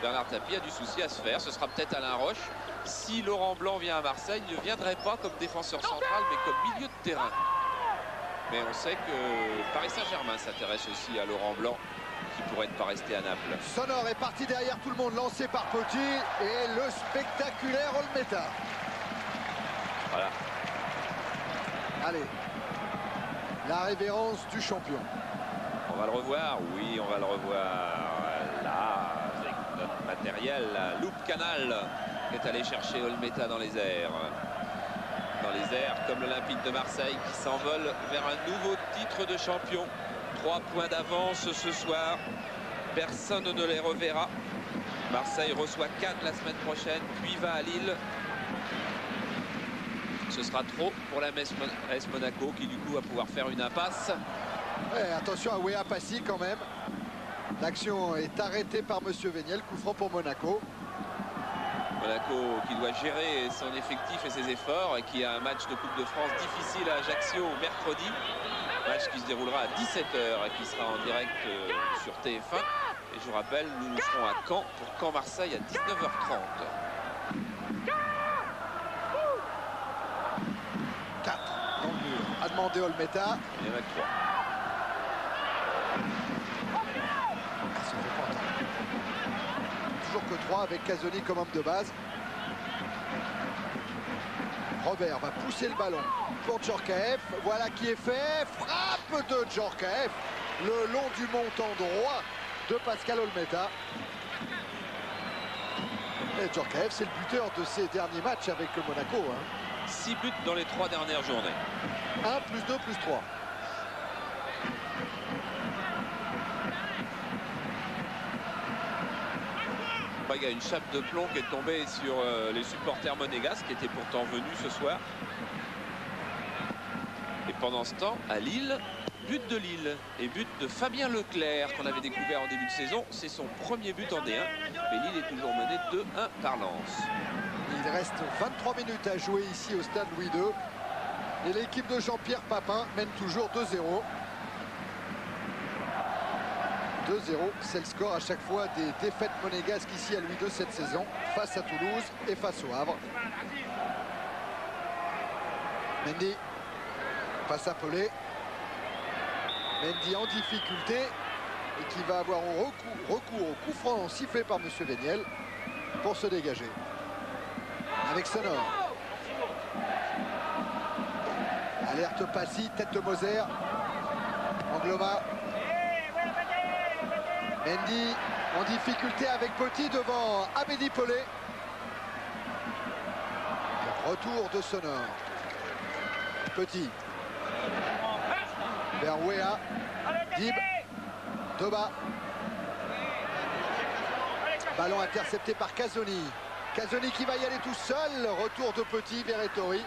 Bernard Tapie a du souci à se faire. Ce sera peut-être Alain Roche. Si Laurent Blanc vient à Marseille, il ne viendrait pas comme défenseur central mais comme milieu de terrain. Mais on sait que Paris Saint-Germain s'intéresse aussi à Laurent Blanc qui pourrait ne pas rester à Naples. Sonor est parti derrière tout le monde, lancé par Petit et le spectaculaire Olmeta. Voilà. Allez, la révérence du champion. On va le revoir, oui, on va le revoir là, avec notre matériel, la loupe canal qui est allé chercher Olmeta dans les airs. Dans les airs, comme l'Olympique de Marseille qui s'envole vers un nouveau titre de champion. 3 points d'avance ce soir. Personne ne les reverra. Marseille reçoit Cannes la semaine prochaine, puis va à Lille. Ce sera trop pour la AS Monaco qui du coup va pouvoir faire une impasse. Ouais, attention à Weah Passy quand même. L'action est arrêtée par Monsieur Véniel. Coup franc pour Monaco. Monaco qui doit gérer son effectif et ses efforts et qui a un match de Coupe de France difficile à Ajaccio mercredi. Match qui se déroulera à 17h et qui sera en direct sur TF1. Et je vous rappelle, nous serons à Caen pour Caen-Marseille à 19h30. 4 dans le mur. A demandé Olmeta. Il y en a que 3. Ça fait pas entendre. Toujours que 3 avec Casoni comme homme de base. Robert va pousser le ballon pour Djorkaeff. Voilà qui est fait. Frappe de Djorkaeff le long du montant droit de Pascal Olmeta. Et Djorkaeff, c'est le buteur de ses derniers matchs avec le Monaco. 6 buts dans les 3 dernières journées. 1 plus 2 plus 3. Il y a une chape de plomb qui est tombée sur les supporters monégasques qui étaient pourtant venus ce soir. Et pendant ce temps, à Lille, but de Lille et but de Fabien Leclerc qu'on avait découvert en début de saison. C'est son premier but en D1. Mais Lille est toujours mené 2-1 par Lens. Il reste 23 minutes à jouer ici au stade Louis II. Et l'équipe de Jean-Pierre Papin mène toujours 2-0. 2-0, c'est le score à chaque fois des défaites monégasques ici à Louis II cette saison, face à Toulouse et face au Havre. Mendy passe à Pelé. Mendy en difficulté et qui va avoir recours au coup franc sifflé par M. Véniel pour se dégager. Avec Sonor. Alerte Passy, tête de Moser. Angloma. Mendy en difficulté avec Petit devant Abedi Pelé. Retour de Sonor. Petit. Vers Wea. Dib. Doba. Ballon intercepté par Casoni. Casoni qui va y aller tout seul. Retour de Petit vers Ettori.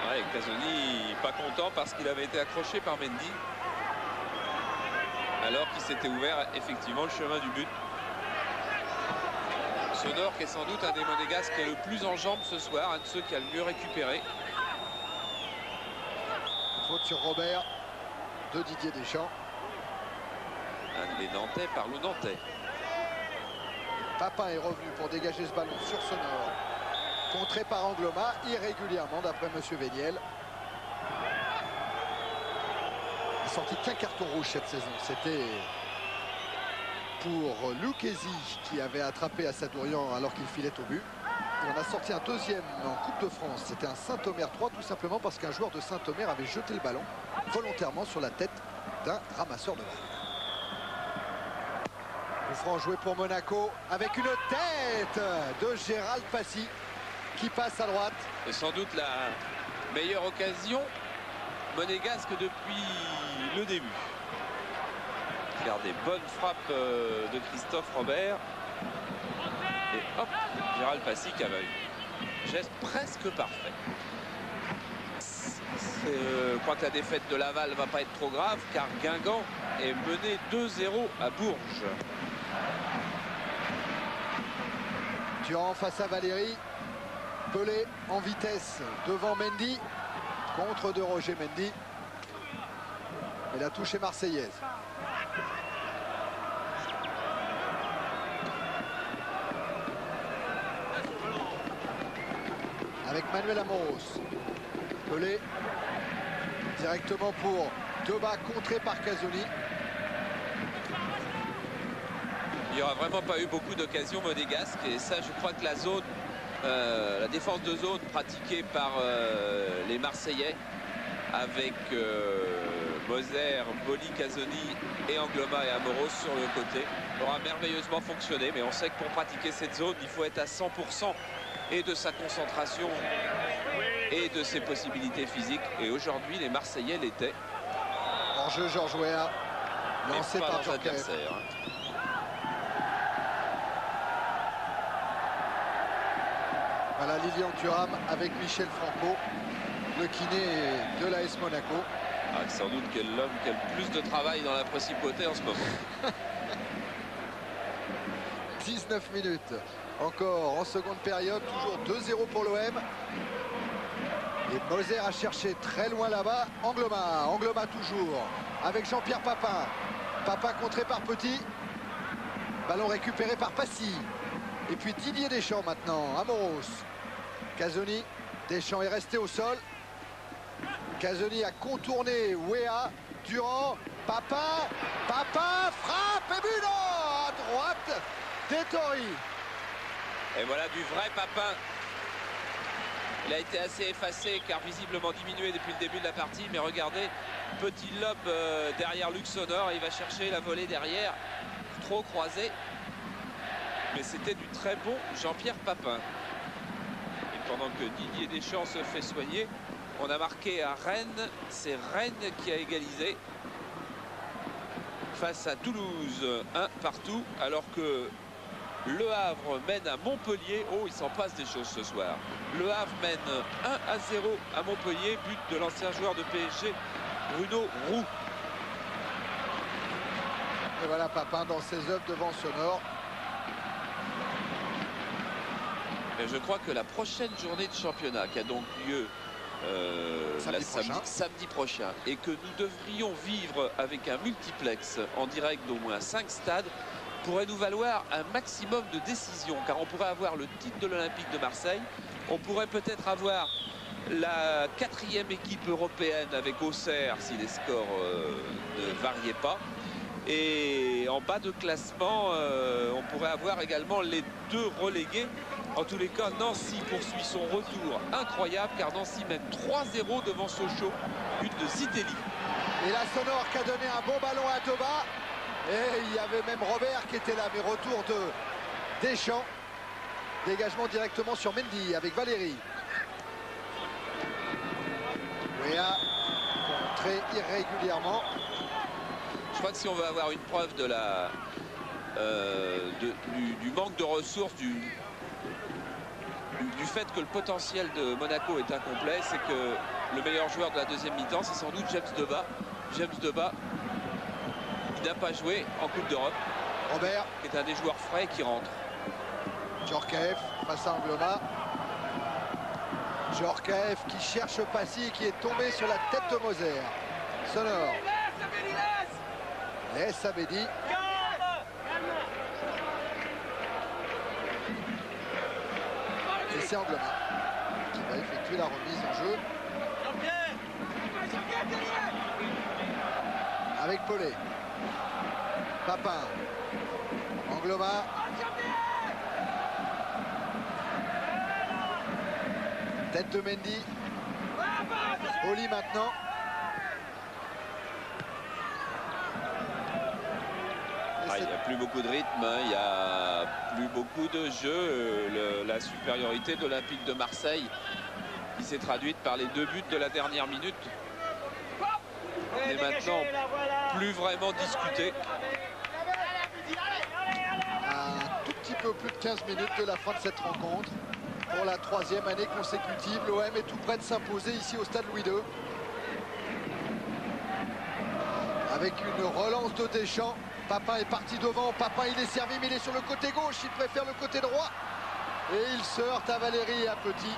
Ouais, Casoni pas content parce qu'il avait été accroché par Mendy. Alors qu'il s'était ouvert effectivement le chemin du but. Sonor qui est sans doute un des monégasques qui est le plus en jambes ce soir, un de ceux qui a le mieux récupéré. Faute sur Robert de Didier Deschamps. Un des Nantais par le Nantais. Papin est revenu pour dégager ce ballon sur Sonor. Contré par Angloma irrégulièrement d'après M. Véniel. Il n'a sorti qu'un carton rouge cette saison. C'était pour Lucchesi qui avait attrapé Assadourian alors qu'il filait au but. Il en a sorti un deuxième en Coupe de France. C'était un Saint-Omer 3 tout simplement parce qu'un joueur de Saint-Omer avait jeté le ballon volontairement sur la tête d'un ramasseur de balles. Coup franc joué pour Monaco avec une tête de Gérald Passy qui passe à droite. Et sans doute la meilleure occasion monégasque depuis le début. Regardez, bonne frappe de Christophe Robert. Et hop, Gérald Passy qui avait un geste presque parfait. Je crois que la défaite de Laval ne va pas être trop grave car Guingamp est mené 2-0 à Bourges. Durand face à Valéry. Pelé en vitesse devant Mendy. Contre de Roger Mendy. Et la touche est marseillaise. Avec Manuel Amoros. Pelé directement pour Doba, contré par Casoni. Il n'y aura vraiment pas eu beaucoup d'occasions monégasques et ça je crois que la zone, la défense de zone pratiquée par les Marseillais avec Moser, Boli, Casoni et Angloma et Amoros sur le côté aura merveilleusement fonctionné, mais on sait que pour pratiquer cette zone il faut être à 100% et de sa concentration et de ses possibilités physiques, et aujourd'hui les Marseillais l'étaient. En jeu Georges Weah, lancé par Djorkaeff. Voilà Lilian Thuram avec Michel Franco, le kiné de l'AS Monaco. Ah, sans doute que l'homme qui a le plus de travail dans la principauté en ce moment. 19 minutes encore en seconde période, toujours 2-0 pour l'OM. Et Moser a cherché très loin là-bas. Angloma toujours avec Jean-Pierre Papin. Papin contré par Petit. Ballon récupéré par Passy. Et puis Didier Deschamps maintenant, Amoros. Casoni, Deschamps est resté au sol. Casoni a contourné Wea, Durand, Papin, frappe et but à droite d'Ettori. Et voilà du vrai Papin. Il a été assez effacé car visiblement diminué depuis le début de la partie. Mais regardez, petit lob derrière Luxonor. Il va chercher la volée derrière. Trop croisé. Mais c'était du très bon Jean-Pierre Papin. Et pendant que Didier Deschamps se fait soigner, on a marqué à Rennes. C'est Rennes qui a égalisé face à Toulouse. 1 partout alors que Le Havre mène à Montpellier. Oh, il s'en passe des choses ce soir. Le Havre mène 1-0 à Montpellier. But de l'ancien joueur de PSG, Bruno Roux. Et voilà Papin dans ses œuvres devant Sonor. Et je crois que la prochaine journée de championnat, qui a donc lieu samedi prochain, et que nous devrions vivre avec un multiplex en direct d'au moins 5 stades, pourrait nous valoir un maximum de décisions, car on pourrait avoir le titre de l'Olympique de Marseille, on pourrait peut-être avoir la 4e équipe européenne avec Auxerre si les scores ne variaient pas, et en bas de classement on pourrait avoir également les 2 relégués. En tous les cas, Nancy poursuit son retour incroyable car Nancy mène 3-0 devant Sochaux, but de Zitelli. Et la Sonor qui a donné un bon ballon à Toba. Et il y avait même Robert qui était là, mais retour de Deschamps. Dégagement directement sur Mendy avec Valérie. Wea contré irrégulièrement. Je crois que si on veut avoir une preuve de la, du manque de ressources, du fait que le potentiel de Monaco est incomplet, c'est que le meilleur joueur de la deuxième mi-temps, c'est sans doute James Debat. James Debat, il n'a pas joué en Coupe d'Europe. Robert, qui est un des joueurs frais qui rentre. Djorkaeff face à Angloma. Djorkaeff qui cherche Passy, qui est tombé sur la tête de Moser. Sonor. Laisse Abedi. Et c'est Angloma qui va effectuer la remise en jeu. Avec Paulet. Papin. Angloma. Tête de Mendy. Oli maintenant. Il n'y a plus beaucoup de rythme, hein. Il n'y a plus beaucoup de jeu. La supériorité de l'Olympique de Marseille qui s'est traduite par les 2 buts de la dernière minute n'est maintenant plus vraiment discuté. Un tout petit peu plus de 15 minutes de la fin de cette rencontre. Pour la 3e année consécutive, l'OM est tout près de s'imposer ici au stade Louis II. Avec une relance de Deschamps. Papin est parti devant. Papin, il est servi, mais il est sur le côté gauche. Il préfère le côté droit. Et il se heurte à Valérie et à Petit.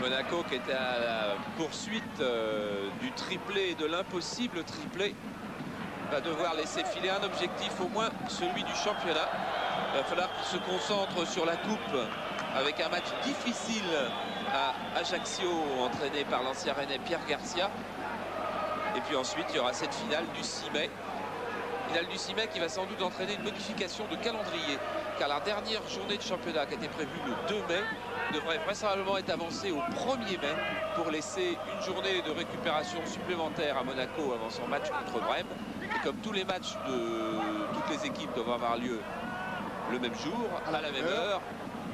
Monaco qui était à la poursuite du triplé et de l'impossible triplé va devoir laisser filer un objectif, au moins celui du championnat. Il va falloir qu'il se concentre sur la coupe avec un match difficile à Ajaccio, entraîné par l'ancien Rennais Pierre Garcia. Et puis ensuite, il y aura cette finale du 6 mai. Finale du 6 mai qui va sans doute entraîner une modification de calendrier. Car la dernière journée de championnat qui était prévue le 2 mai devrait vraisemblablement être avancée au 1er mai pour laisser une journée de récupération supplémentaire à Monaco avant son match contre Brême. Et comme tous les matchs de toutes les équipes doivent avoir lieu le même jour, à la même heure,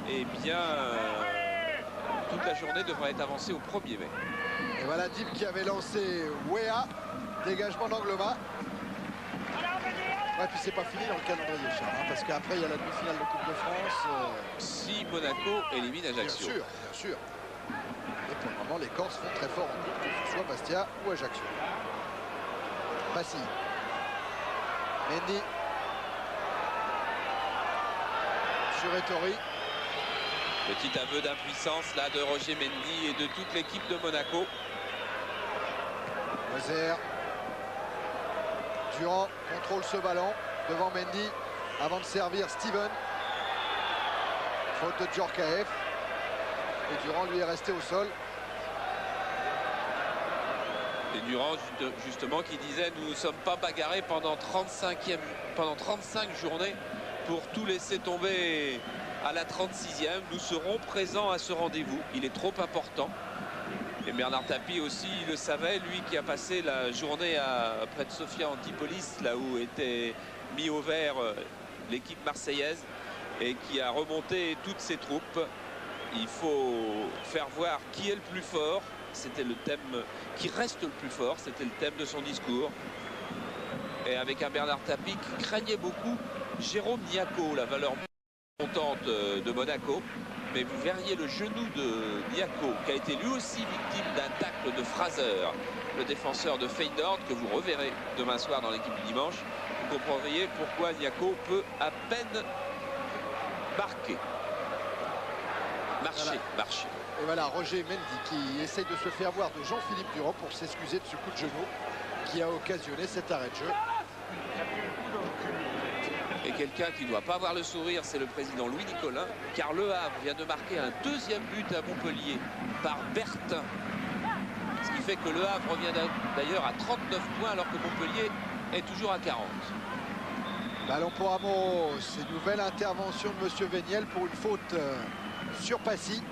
et bien toute la journée devrait être avancée au 1er mai. Et voilà Dim qui avait lancé Wea. Dégagement d'Angloma. Ouais, puis c'est pas fini dans le calendrier, Charles, hein, parce qu'après il y a la demi-finale de Coupe de France. Si Monaco élimine Ajaccio. Bien sûr, bien sûr. Et pour le moment, les Corses font très fort en coupe, que ce soit Bastia ou Ajaccio. Passy. Mendy. Sur Ettori. Petit aveu d'impuissance là de Roger Mendy et de toute l'équipe de Monaco. Moser. Durand contrôle ce ballon devant Mendy avant de servir Steven. Faute de Djorkaeff. Et Durand lui est resté au sol. Et Durand justement qui disait nous ne sommes pas bagarrés pendant 35 journées pour tout laisser tomber à la 36e. Nous serons présents à ce rendez-vous. Il est trop important. Et Bernard Tapie aussi il le savait, lui qui a passé la journée près de Sofia Antipolis, là où était mis au vert l'équipe marseillaise, et qui a remonté toutes ses troupes. Il faut faire voir qui est le plus fort. C'était le thème qui reste le plus fort, c'était le thème de son discours. Et avec un Bernard Tapie qui craignait beaucoup Jérôme Niaco, la valeur montante de Monaco. Mais vous verriez le genou de Niaco, qui a été lui aussi victime d'un tacle de Fraser, le défenseur de Feyenoord, que vous reverrez demain soir dans l'équipe du dimanche. Vous comprendriez pourquoi Niaco peut à peine marquer. Marcher. Et voilà Roger Mendy qui essaye de se faire voir de Jean-Philippe Durand pour s'excuser de ce coup de genou qui a occasionné cet arrêt de jeu. Et quelqu'un qui ne doit pas avoir le sourire, c'est le président Louis Nicolin, car Le Havre vient de marquer un deuxième but à Montpellier par Bertin. Ce qui fait que Le Havre revient d'ailleurs à 39 points alors que Montpellier est toujours à 40. Ballon pour Amoros, c'est nouvelle intervention de Monsieur Véniel pour une faute sur Passy.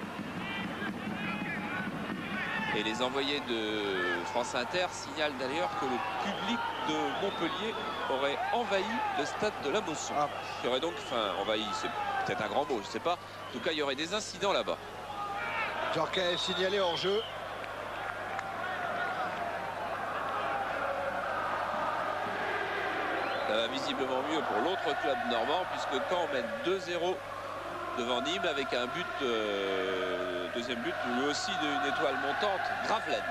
Et les envoyés de France Inter signalent d'ailleurs que le public de Montpellier aurait envahi le stade de la Mosson. Il y aurait donc, envahi, c'est peut-être un grand mot, je ne sais pas. En tout cas, il y aurait des incidents là-bas. Djorkaeff signalé hors jeu. Ça va visiblement mieux pour l'autre club normand, puisque Caen mène 2-0 devant Nîmes avec un but, deuxième but, lui aussi d'une étoile montante, Gravelaine.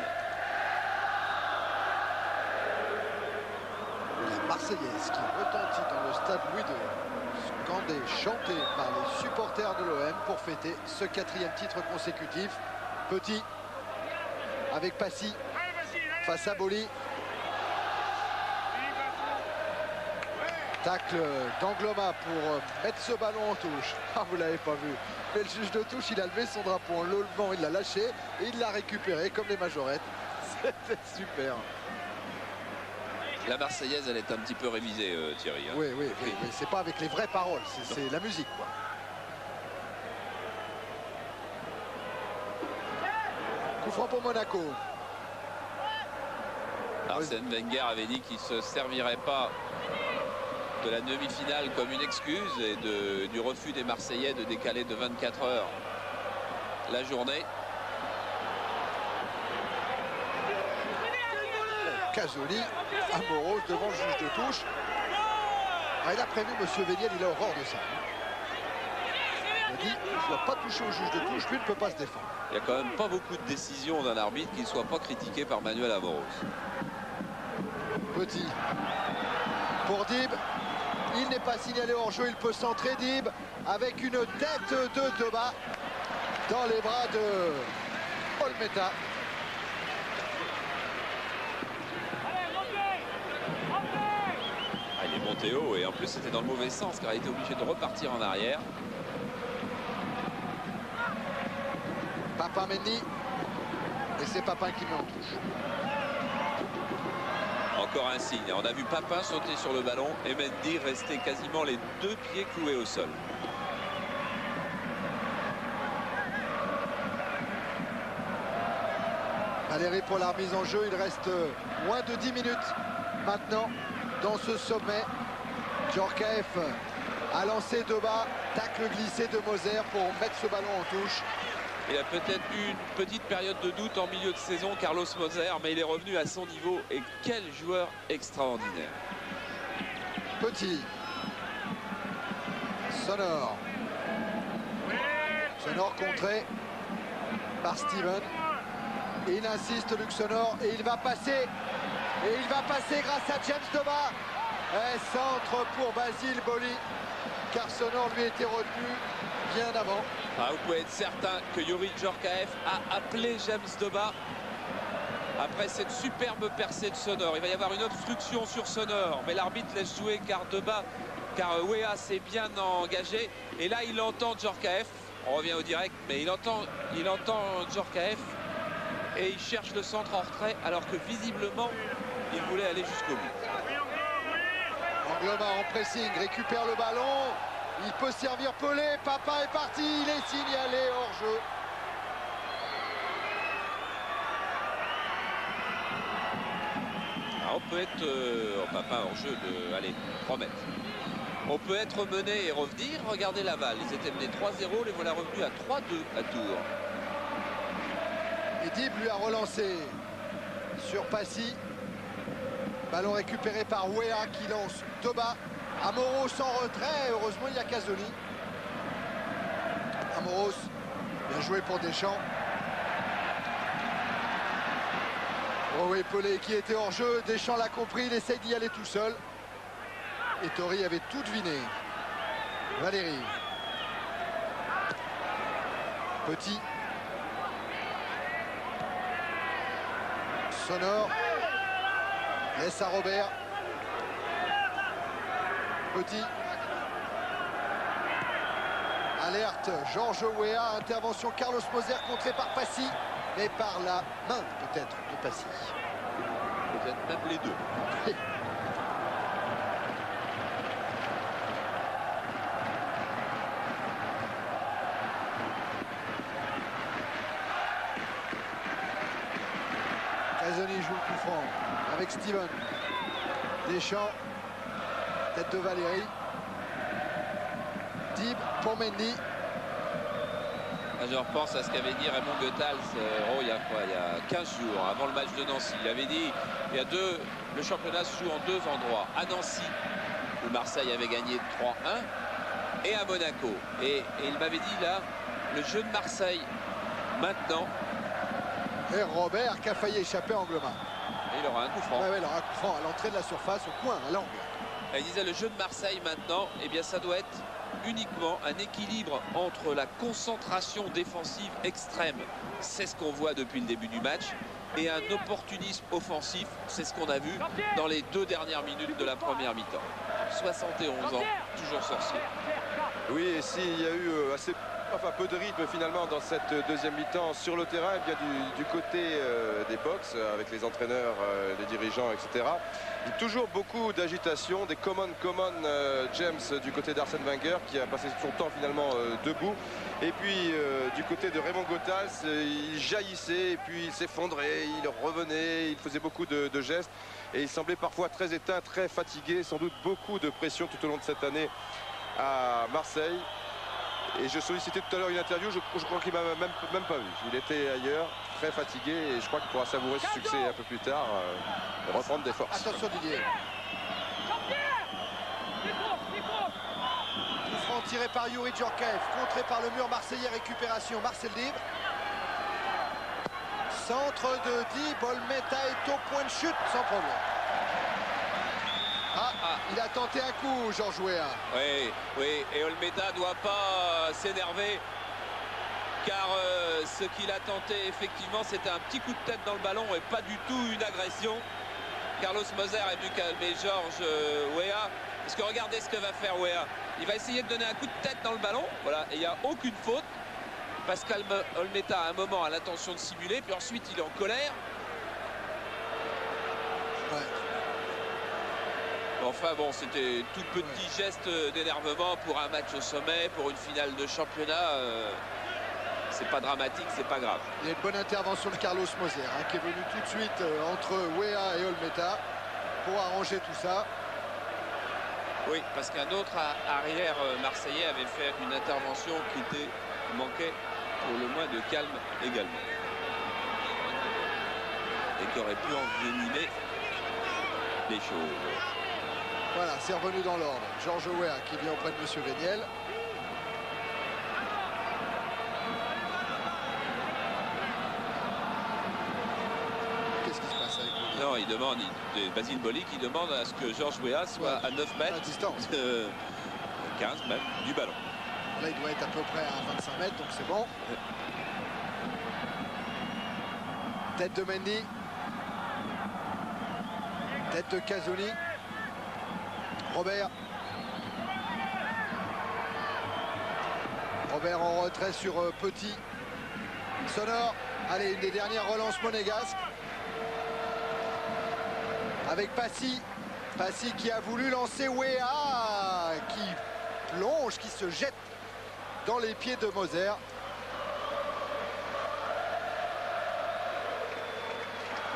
La Marseillaise qui retentit dans le stade Louis II, scandé, chanté par les supporters de l'OM pour fêter ce 4e titre consécutif. Petit avec Passy face à Boli. Tacle d'Angloma pour mettre ce ballon en touche. Ah, vous l'avez pas vu. Mais le juge de touche, il a levé son drapeau en le levant, il l'a lâché et il l'a récupéré comme les majorettes. C'était super. La Marseillaise, elle est un petit peu révisée, Thierry. Hein. Oui. C'est pas avec les vraies paroles, c'est la musique, quoi. Coup franc pour Monaco. Arsène Wenger avait dit qu'il ne se servirait pas de la demi-finale comme une excuse et du refus des Marseillais de décaler de 24 heures la journée. Casoli, Amoros devant le juge de touche. Il a prévu Monsieur Véniel, il a horreur de ça. Il a dit il ne doit pas toucher au juge de touche, lui ne peut pas se défendre. Il n'y a quand même pas beaucoup de décisions d'un arbitre qui ne soit pas critiqué par Manuel Amoros. Petit pour Dib. Il n'est pas signalé hors jeu, il peut centrer Dib avec une tête de Toba dans les bras de Olmeta. Il est monté haut et en plus c'était dans le mauvais sens car il était obligé de repartir en arrière. Papin Mendy. Et c'est Papin qui met en touche. Encore un signe. On a vu Papin sauter sur le ballon et Mendy rester quasiment les deux pieds cloués au sol. Valérie pour la remise en jeu. Il reste moins de 10 minutes maintenant dans ce sommet. Djorkaeff a lancé de bas. Tacle glissé de Moser pour mettre ce ballon en touche. Il a peut-être eu une petite période de doute en milieu de saison, Carlos Moser, mais il est revenu à son niveau. Et quel joueur extraordinaire. Petit. Sonore. Sonore contré par Steven. Et il insiste, Luc Sonor, et il va passer. Et il va passer grâce à James Doba. Et centre pour Basile Boli, car Sonor lui était retenu bien avant. Ah, vous pouvez être certain que Youri Djorkaeff a appelé James Doba après cette superbe percée de Sonor. Il va y avoir une obstruction sur Sonor, mais l'arbitre laisse jouer car Weah s'est bien engagé. Et là, il entend Djorkaeff. On revient au direct, mais il entend Djorkaeff et il cherche le centre en retrait, alors que visiblement, il voulait aller jusqu'au bout. Angloma en pressing, récupère le ballon. Il peut servir Pelé. Papa est parti. Il est signalé hors jeu. Alors on peut être, pas hors jeu de, allez, 3 mètres. On peut être mené et revenir. Regardez Laval. Ils étaient menés 3-0. Les voilà revenus à 3-2 à Tours. Et Dib lui a relancé sur Passy. Ballon récupéré par Weah qui lance Doba. Amoros sans retrait. Heureusement, il y a Casoni. Amoros, bien joué pour Deschamps. Oh oui, Pelé qui était hors jeu. Deschamps l'a compris. Il essaye d'y aller tout seul. Et Tori avait tout deviné. Valérie. Petit. Sonor. Laisse à Robert. Petit. Alerte, Georges Weah. Intervention Carlos Moser contré par Passy. Mais par la main peut-être de Passy. Peut-être même les deux. Oui. Casoni joue le coup franc avec Steven. Deschamps. Tête de Valérie. Dib pour Mendy. Je repense à ce qu'avait dit Raymond Goethals il y a 15 jours, avant le match de Nancy. Il avait dit, le championnat se joue en 2 endroits. À Nancy, où Marseille avait gagné 3-1, et à Monaco. Et il m'avait dit là, le jeu de Marseille, maintenant. Et Robert qui a failli échapper à Angloma. Et il aura un coup franc. Ouais, il aura un coup franc à l'entrée de la surface, au coin, à l'angle. Il disait, le jeu de Marseille maintenant, eh bien ça doit être uniquement un équilibre entre la concentration défensive extrême, c'est ce qu'on voit depuis le début du match, et un opportunisme offensif, c'est ce qu'on a vu dans les 2 dernières minutes de la première mi-temps. 71 ans, toujours sorcier. Oui, et s'il y a eu peu de rythme finalement dans cette deuxième mi-temps sur le terrain, eh bien du côté des box, avec les entraîneurs, les dirigeants, etc. Il y a toujours beaucoup d'agitation, des common James du côté d'Arsène Wenger qui a passé son temps finalement debout. Et puis du côté de Raymond Goethals, il jaillissait et puis il s'effondrait, il revenait, il faisait beaucoup de gestes. Et il semblait parfois très éteint, très fatigué, sans doute beaucoup de pression tout au long de cette année à Marseille. Et je sollicitais tout à l'heure une interview, je crois qu'il m'a même pas vu. Il était ailleurs, très fatigué, et je crois qu'il pourra savourer ce succès un peu plus tard, et reprendre des forces. Attention Didier. Coup franc tiré par Youri Djorkaeff, contré par le mur marseillais, récupération Marcel Dib. Centre de Dib, Olmeta est au point de chute sans problème. Il a tenté un coup, Georges Weah. Oui, et Olmeta ne doit pas s'énerver, car ce qu'il a tenté, effectivement, c'était un petit coup de tête dans le ballon et pas du tout une agression. Carlos Moser a vu calmer Georges Weah, parce que regardez ce que va faire Weah. Il va essayer de donner un coup de tête dans le ballon, voilà, et il n'y a aucune faute. Pascal Olmeta, à un moment, a l'intention de simuler, puis ensuite, il est en colère. Ouais. Enfin bon, c'était tout petit geste d'énervement pour un match au sommet, pour une finale de championnat. C'est pas dramatique, c'est pas grave. Il y a une bonne intervention de Carlos Moser qui est venu tout de suite entre Weah et Olmeta pour arranger tout ça. Oui, parce qu'un autre arrière marseillais avait fait une intervention qui manquait pour le moins de calme également. Et qui aurait pu envenimer les choses. Voilà, c'est revenu dans l'ordre. Georges Weah qui vient auprès de M. Véniel. maintenant, il demande, Basile Boli qui demande à ce que Georges Weah soit à 9 mètres. À distance. 15 même, du ballon. Là, il doit être à peu près à 25 mètres, donc c'est bon. Tête de Mendy. Tête de Casoni. Robert. Robert en retrait sur Petit. Sonor. Allez, une des dernières relances monégasques. Avec Passy. Passy qui a voulu lancer Weah, qui plonge, qui se jette dans les pieds de Moser.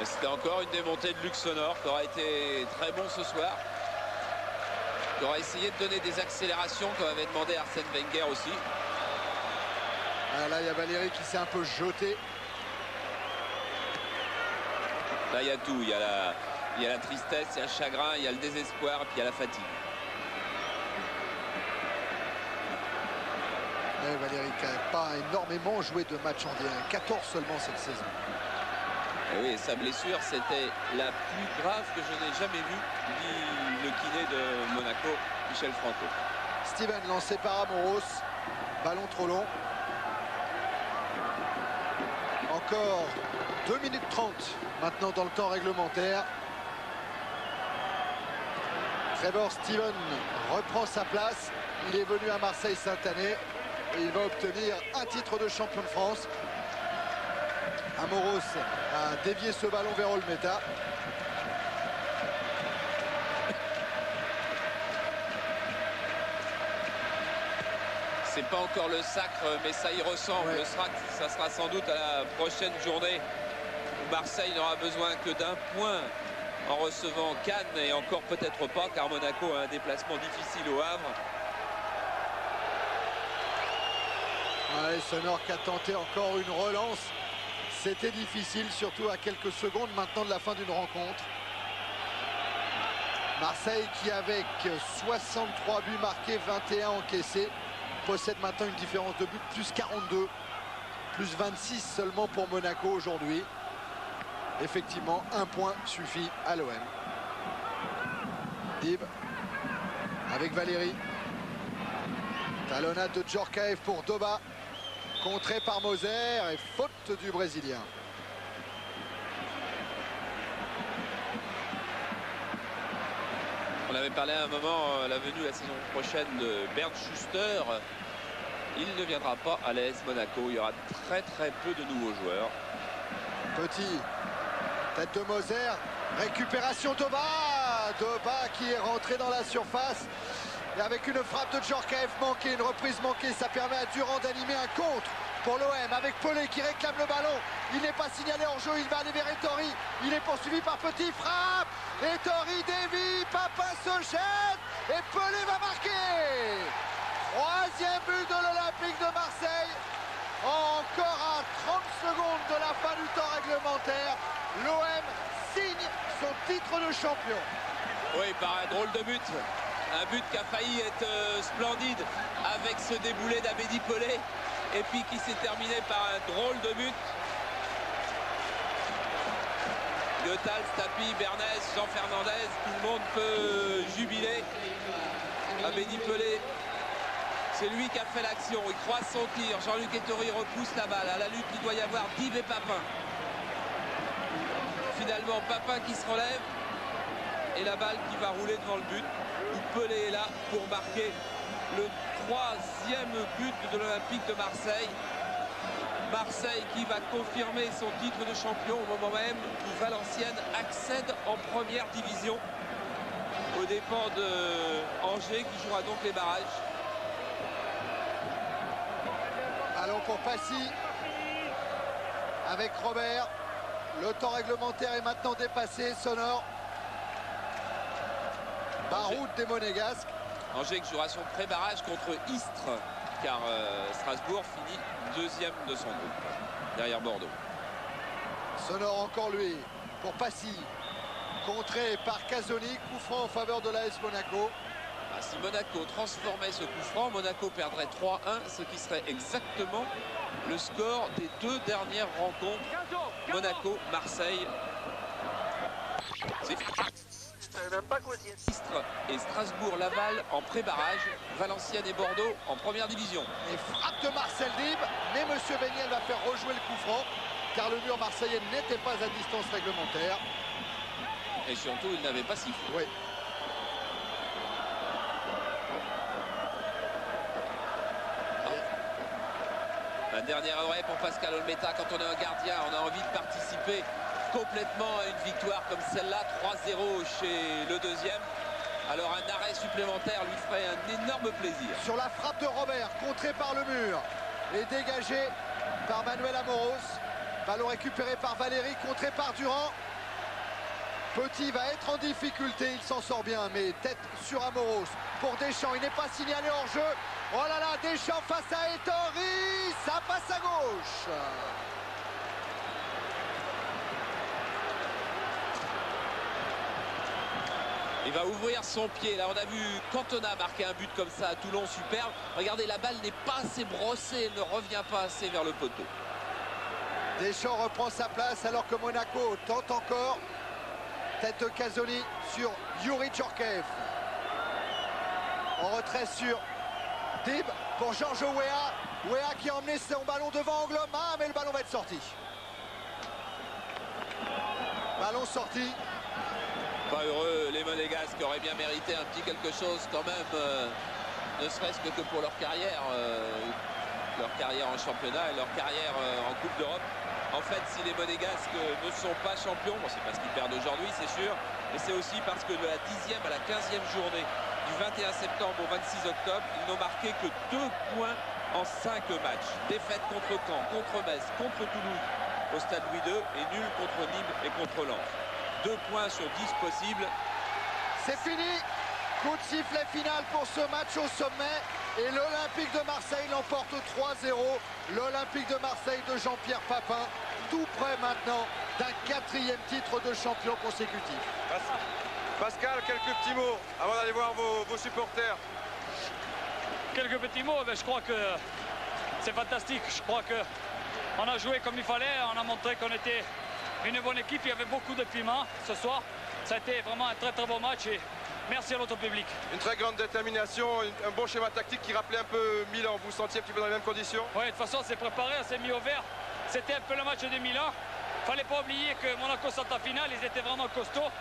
C'était encore une démontée de Luc Sonor qui aura été très bon ce soir. Qui aura essayé de donner des accélérations comme avait demandé Arsène Wenger aussi. Ah, là, il y a Valérie qui s'est un peu jeté. Là, il y a tout. Il y a la tristesse, il y a le chagrin, il y a le désespoir, et puis il y a la fatigue. Ouais, Valérie qui n'a pas énormément joué de matchs en D1, 14 seulement cette saison. Et oui, sa blessure, c'était la plus grave que je n'ai jamais vue, dit le kiné de Monaco, Michel Franco. Steven lancé par Amoros, ballon trop long. Encore 2 minutes 30 maintenant dans le temps réglementaire. Trevor Steven reprend sa place. Il est venu à Marseille cette année et il va obtenir un titre de champion de France. Amoros a dévié ce ballon vers Olmeta. C'est pas encore le sacre, mais ça y ressemble. Ouais. Ça sera sans doute à la prochaine journée où Marseille n'aura besoin que d'un point en recevant Cannes, et encore peut-être pas, car Monaco a un déplacement difficile au Havre. Ouais, Sonor qui a tenté encore une relance. C'était difficile, surtout à quelques secondes maintenant de la fin d'une rencontre. Marseille qui, avec 63 buts marqués, 21 encaissés, possède maintenant une différence de but plus 42, plus 26 seulement pour Monaco aujourd'hui. Effectivement, un point suffit à l'OM. Dib avec Valérie. Talonnade de Djorkaeff pour Doba. Contré par Moser et faute du Brésilien. On avait parlé à un moment à la venue la saison prochaine de Bernd Schuster. Il ne viendra pas à l'AS Monaco. Il y aura très peu de nouveaux joueurs. Petit. Tête de Moser. Récupération Doba. Doba qui est rentré dans la surface. Et avec une frappe de Djorkaeff manquée, une reprise manquée, ça permet à Durand d'animer un contre pour l'OM avec Pelé qui réclame le ballon. Il n'est pas signalé en jeu, il va aller vers Ettori. Il est poursuivi par Petit, frappe. Ettori dévie, Papin se jette et Pelé va marquer. Troisième but de l'Olympique de Marseille. Encore à 30 secondes de la fin du temps réglementaire, l'OM signe son titre de champion. Oui, par un drôle de but. Un but qui a failli être splendide avec ce déboulé d'Abedi Pelé et puis qui s'est terminé par un drôle de but. Goethals, Tapi, Bernès, Jean Fernandez, tout le monde peut jubiler. Abedi Pelé, c'est lui qui a fait l'action. Il croise son tir. Jean-Luc Ettori repousse la balle. À la lutte, il doit y avoir Dib et Papin. Finalement, Papin qui se relève et la balle qui va rouler devant le but. Pelé est là pour marquer le troisième but de l'Olympique de Marseille. Marseille qui va confirmer son titre de champion au moment même où Valenciennes accède en première division aux dépens de Angers qui jouera donc les barrages. Allons pour Passy avec Robert. Le temps réglementaire est maintenant dépassé. Sonor. Baroud des Monégasques. Angers qui jouera son pré-barrage contre Istres, car Strasbourg finit deuxième de son groupe, derrière Bordeaux. Sonor encore lui, pour Passy. Contré par Casoni, coup franc en faveur de l'AS Monaco. Si Monaco transformait ce coup franc, Monaco perdrait 3-1, ce qui serait exactement le score des deux dernières rencontres. Monaco-Marseille Istres et Strasbourg-Laval en pré-barrage, Valenciennes et Bordeaux en première division. Et frappe de Marcel Dib, mais M. Beignet va faire rejouer le coup franc, car le mur marseillais n'était pas à distance réglementaire. Et surtout, il n'avait pas sifflé. Oui. Un dernier arrêt pour Pascal Olmeta. Quand on est un gardien, on a envie de participer complètement à une victoire comme celle-là, 3-0 chez le deuxième. Alors un arrêt supplémentaire lui ferait un énorme plaisir. Sur la frappe de Robert, contrée par le mur et dégagée par Manuel Amoros. Ballon récupéré par Valéry, contré par Durand. Petit va être en difficulté, il s'en sort bien, mais tête sur Amoros. Pour Deschamps, il n'est pas signalé hors jeu. Oh là là, Deschamps face à Ettori, ça passe à gauche. Il va ouvrir son pied. Là, on a vu Cantona marquer un but comme ça à Toulon, superbe. Regardez, la balle n'est pas assez brossée, elle ne revient pas assez vers le poteau. Deschamps reprend sa place alors que Monaco tente encore. Tête de Casoni sur Youri Djorkaeff. En retrait sur Dib pour Giorgio Weah. Weah qui a emmené son ballon devant Anglom. Ah, mais le ballon va être sorti. Ballon sorti. Pas heureux, les Monégasques auraient bien mérité un petit quelque chose quand même, ne serait-ce que pour leur carrière en championnat et leur carrière en Coupe d'Europe. En fait, si les Monégasques ne sont pas champions, bon, c'est parce qu'ils perdent aujourd'hui, c'est sûr, mais c'est aussi parce que de la 10e à la 15e journée, du 21 septembre au 26 octobre, ils n'ont marqué que 2 points en 5 matchs. Défaite contre Caen, contre Metz, contre Toulouse au stade Louis II et nul contre Nîmes et contre Lens. 2 points sur 10 possibles. C'est fini. Coup de sifflet final pour ce match au sommet. Et l'Olympique de Marseille l'emporte 3-0. L'Olympique de Marseille de Jean-Pierre Papin, tout près maintenant d'un 4e titre de champion consécutif. Pascal, quelques petits mots avant d'aller voir vos supporters. Quelques petits mots, mais je crois que c'est fantastique. Je crois qu'on a joué comme il fallait. On a montré qu'on était une bonne équipe. Il y avait beaucoup de piment ce soir. Ça a été vraiment un très très bon match. Et merci à notre public. Une très grande détermination, un bon schéma tactique qui rappelait un peu Milan. Vous vous sentiez un petit peu dans les mêmes conditions? Oui, de toute façon, on s'est préparé, on s'est mis au vert. C'était un peu le match de Milan. Il ne fallait pas oublier que Monaco sont en finale, ils étaient vraiment costauds.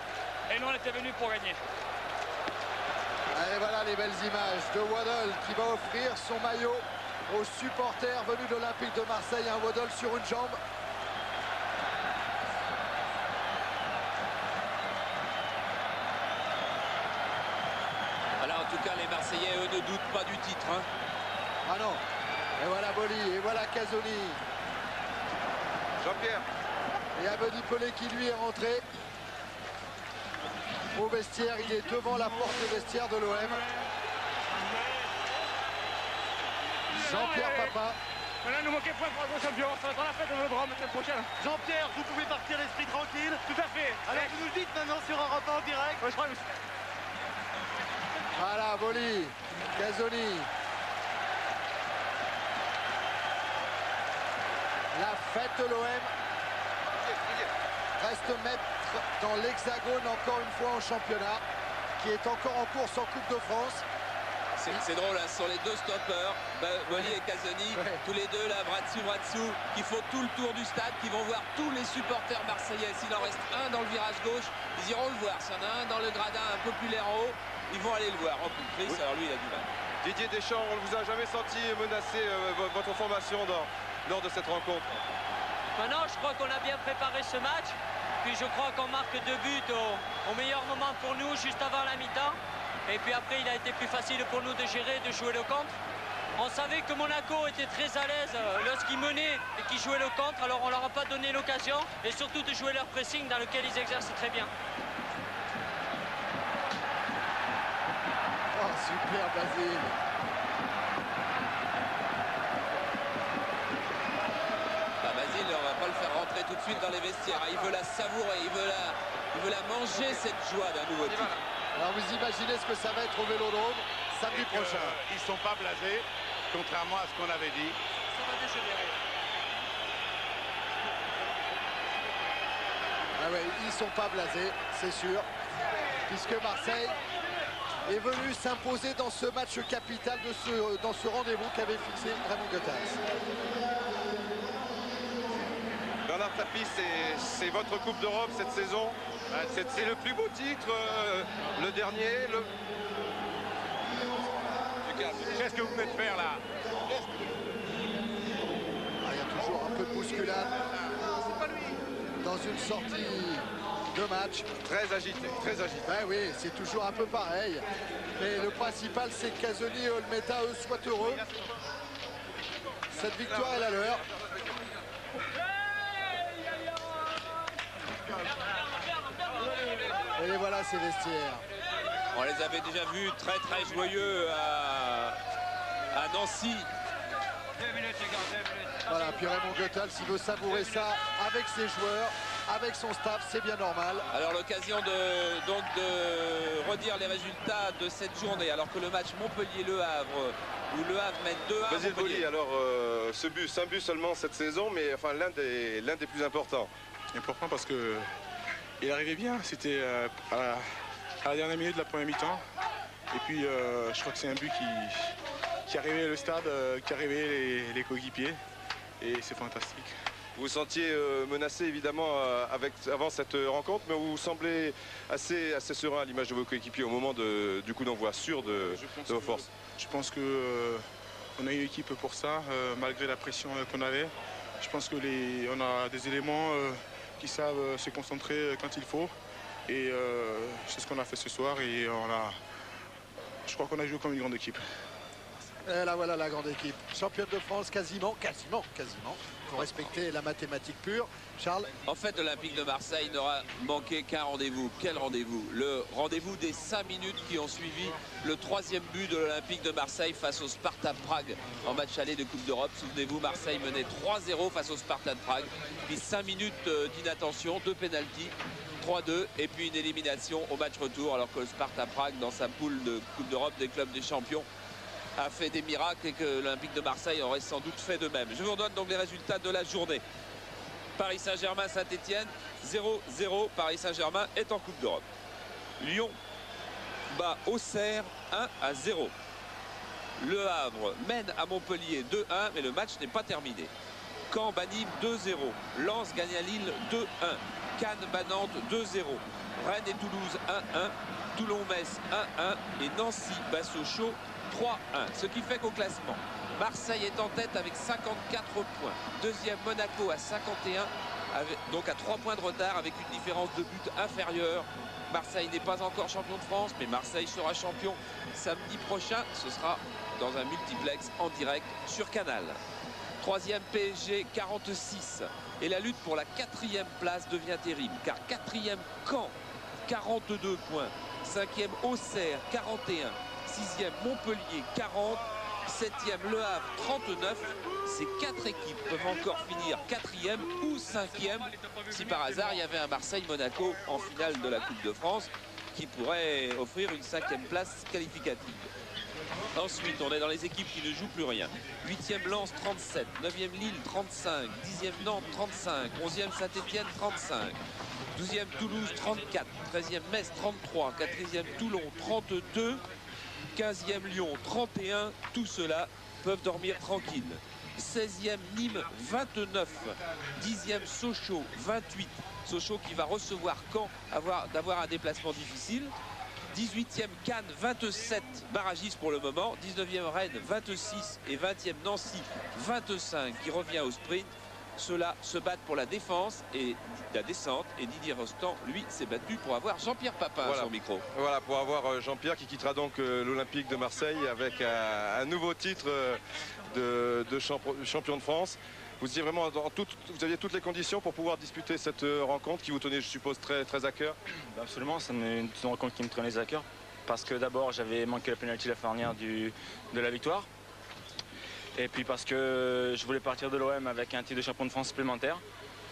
Et nous, on était venus pour gagner. Et voilà les belles images de Waddle qui va offrir son maillot aux supporters venus de l'Olympique de Marseille. Un Waddle sur une jambe. En tout cas, les Marseillais, eux, ne doutent pas du titre. Hein. Ah non. Et voilà Boli, et voilà Casoni. Jean-Pierre. Et Abedi Pelé qui lui est rentré au vestiaire. Il est devant la porte des vestiaires de l'OM. Jean-Pierre Papin. Voilà, nous manquons point pour être champion. Ça va être la fête de Vélodrome la semaine prochaine. Jean-Pierre, vous pouvez partir l'esprit tranquille. Tout à fait. Alors vous nous le dites maintenant sur Europe 1 en direct. Ouais, je crois que... Voilà, Boli, Casoni. La fête de l'OM reste maître dans l'Hexagone encore une fois en championnat, qui est encore en course en Coupe de France. C'est drôle, hein, ce sont les deux stoppeurs, Boli et Casoni, tous les deux là, bras dessous, qui font tout le tour du stade, qui vont voir tous les supporters marseillais. S'il en reste un dans le virage gauche, ils iront le voir. S'il y en a un dans le gradin un peu plus l'air en haut, ils vont aller le voir en plus triste. Alors lui, il a du mal. Didier Deschamps, on ne vous a jamais senti menacer votre formation lors de cette rencontre? Maintenant, je crois qu'on a bien préparé ce match. Puis je crois qu'on marque 2 buts au meilleur moment pour nous, juste avant la mi-temps. Et puis après, il a été plus facile pour nous de gérer, de jouer le contre. On savait que Monaco était très à l'aise lorsqu'ils menaient et qu'ils jouaient le contre. Alors on ne leur a pas donné l'occasion. Et surtout de jouer leur pressing dans lequel ils exercent très bien. Oh, super Basile. Basile, on va pas le faire rentrer tout de suite dans les vestiaires. Il veut la savourer, il veut la manger, cette joie d'un nouveau titre. Alors vous imaginez ce que ça va être au Vélodrome samedi prochain. Ils ne sont pas blasés, contrairement à ce qu'on avait dit. Ça va dégénérer. Ah ouais, ils sont pas blasés, c'est sûr, puisque Marseille est venu s'imposer dans ce match capital, dans ce rendez-vous qu'avait fixé Raymond Goethals. Bernard Tapie, c'est votre Coupe d'Europe cette saison. C'est le plus beau titre, le dernier. Qu'est-ce que vous venez de faire là? Il y a toujours un peu de bousculade dans une sortie de match. Très agité, très agité. Ben oui, c'est toujours un peu pareil. Mais le principal, c'est que Casoni et Olmeta, eux, soient heureux. Cette victoire est la leur. Et les voilà, ces vestiaires. On les avait déjà vus très très joyeux à Nancy. Voilà, puis Raymond Goethals, s'il veut savourer ça avec ses joueurs, avec son staff, c'est bien normal. Alors l'occasion de redire les résultats de cette journée, alors que le match Montpellier-Le Havre, où Le Havre mène 2-1. Basile Boli, alors ce but, c'est un but seulement cette saison, mais enfin l'un des plus importants. Important parce que il arrivait bien, c'était à la dernière minute de la première mi-temps. Et puis je crois que c'est un but qui a réveillé le stade, qui a réveillé les coéquipiers. Et c'est fantastique. Vous vous sentiez menacé évidemment avant cette rencontre, mais vous semblez assez serein à l'image de vos coéquipiers au moment du coup d'envoi sûr de vos forces. Je pense que on a une équipe pour ça, malgré la pression qu'on avait. Je pense que on a des éléments qui savent se concentrer quand il faut. Et c'est ce qu'on a fait ce soir. Et je crois qu'on a joué comme une grande équipe. Et là voilà la grande équipe. Championne de France quasiment. Pour respecter la mathématique pure. Charles? En fait, l'Olympique de Marseille n'aura manqué qu'un rendez-vous. Quel rendez-vous? Le rendez-vous des 5 minutes qui ont suivi le 3e but de l'Olympique de Marseille face au Sparta Prague en match aller de Coupe d'Europe. Souvenez-vous, Marseille menait 3-0 face au Sparta de Prague. Puis 5 minutes d'inattention, 2 pénaltys. 3-2 et puis une élimination au match retour, alors que le Sparta Prague, dans sa poule de Coupe d'Europe des clubs des champions, a fait des miracles et que l'Olympique de Marseille aurait sans doute fait de même. Je vous redonne donc les résultats de la journée. Paris Saint-Germain, Saint-Etienne, 0-0. Paris Saint-Germain est en Coupe d'Europe. Lyon bat Auxerre 1-0. Le Havre mène à Montpellier 2-1, mais le match n'est pas terminé. Caen bat Nîmes 2-0. Lens gagne à Lille 2-1. Cannes bat Nantes 2-0. Rennes et Toulouse 1-1. Toulon-Metz 1-1. Et Nancy bat Sochaux 3-1. Ce qui fait qu'au classement, Marseille est en tête avec 54 points. Deuxième, Monaco à 51, donc à 3 points de retard avec une différence de but inférieure. Marseille n'est pas encore champion de France, mais Marseille sera champion samedi prochain. Ce sera dans un multiplex en direct sur Canal. Troisième, PSG 46. Et la lutte pour la 4e place devient terrible, car 4e, Caen 42 points. 5e, Auxerre 41. 6e, Montpellier 40. 7e, Le Havre 39. Ces 4 équipes peuvent encore finir 4e ou 5e si par hasard il y avait un Marseille-Monaco en finale de la Coupe de France qui pourrait offrir une 5e place qualificative. Ensuite, on est dans les équipes qui ne jouent plus rien. 8e Lens 37, 9e Lille 35, 10e Nantes 35, 11e Saint-Etienne 35, 12e Toulouse 34, 13e Metz 33, 4e Toulon 32, 15e Lyon 31. Tout cela peuvent dormir tranquille. 16e Nîmes 29, 10e Sochaux 28. Sochaux qui va recevoir Caen d'avoir un déplacement difficile. 18e Cannes 27, barragiste pour le moment. 19e Rennes 26 et 20e Nancy 25 qui revient au sprint. Ceux-là se battent pour la défense et la descente. Et Didier Rostand, lui, s'est battu pour avoir Jean-Pierre Papin à son micro. Voilà, pour avoir Jean-Pierre qui quittera donc l'Olympique de Marseille avec un nouveau titre de champion de France. Vous étiez vraiment vous aviez toutes les conditions pour pouvoir disputer cette rencontre qui vous tenait, je suppose, très, très à cœur. Absolument, c'est une rencontre qui me tenait à cœur. Parce que d'abord, j'avais manqué la pénalty la dernière de la victoire. Et puis parce que je voulais partir de l'OM avec un titre de champion de France supplémentaire.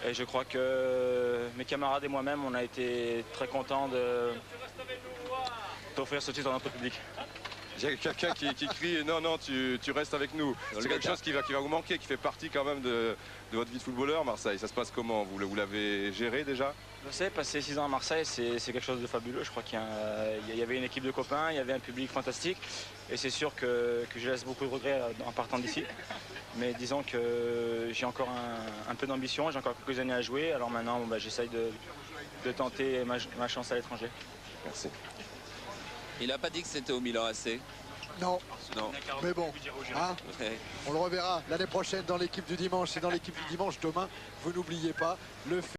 Et je crois que mes camarades et moi-même, on a été très contents d'offrir ce titre à notre public. Il y a quelqu'un qui crie non, non, tu restes avec nous. C'est quelque chose qui va vous manquer, qui fait partie quand même de votre vie de footballeur, Marseille. Ça se passe comment? Vous l'avez géré déjà? Je sais, passer 6 ans à Marseille, c'est quelque chose de fabuleux. Je crois qu'il y avait une équipe de copains, il y avait un public fantastique. Et c'est sûr que je laisse beaucoup de regrets en partant d'ici. Mais disons que j'ai encore un peu d'ambition, j'ai encore quelques années à jouer. Alors maintenant, bon, j'essaye de tenter ma chance à l'étranger. Merci. Il n'a pas dit que c'était au Milan AC. Non, Non. mais bon, hein, Ouais. on le reverra l'année prochaine dans l'équipe du dimanche. Et dans l'équipe du dimanche demain, vous n'oubliez pas le fait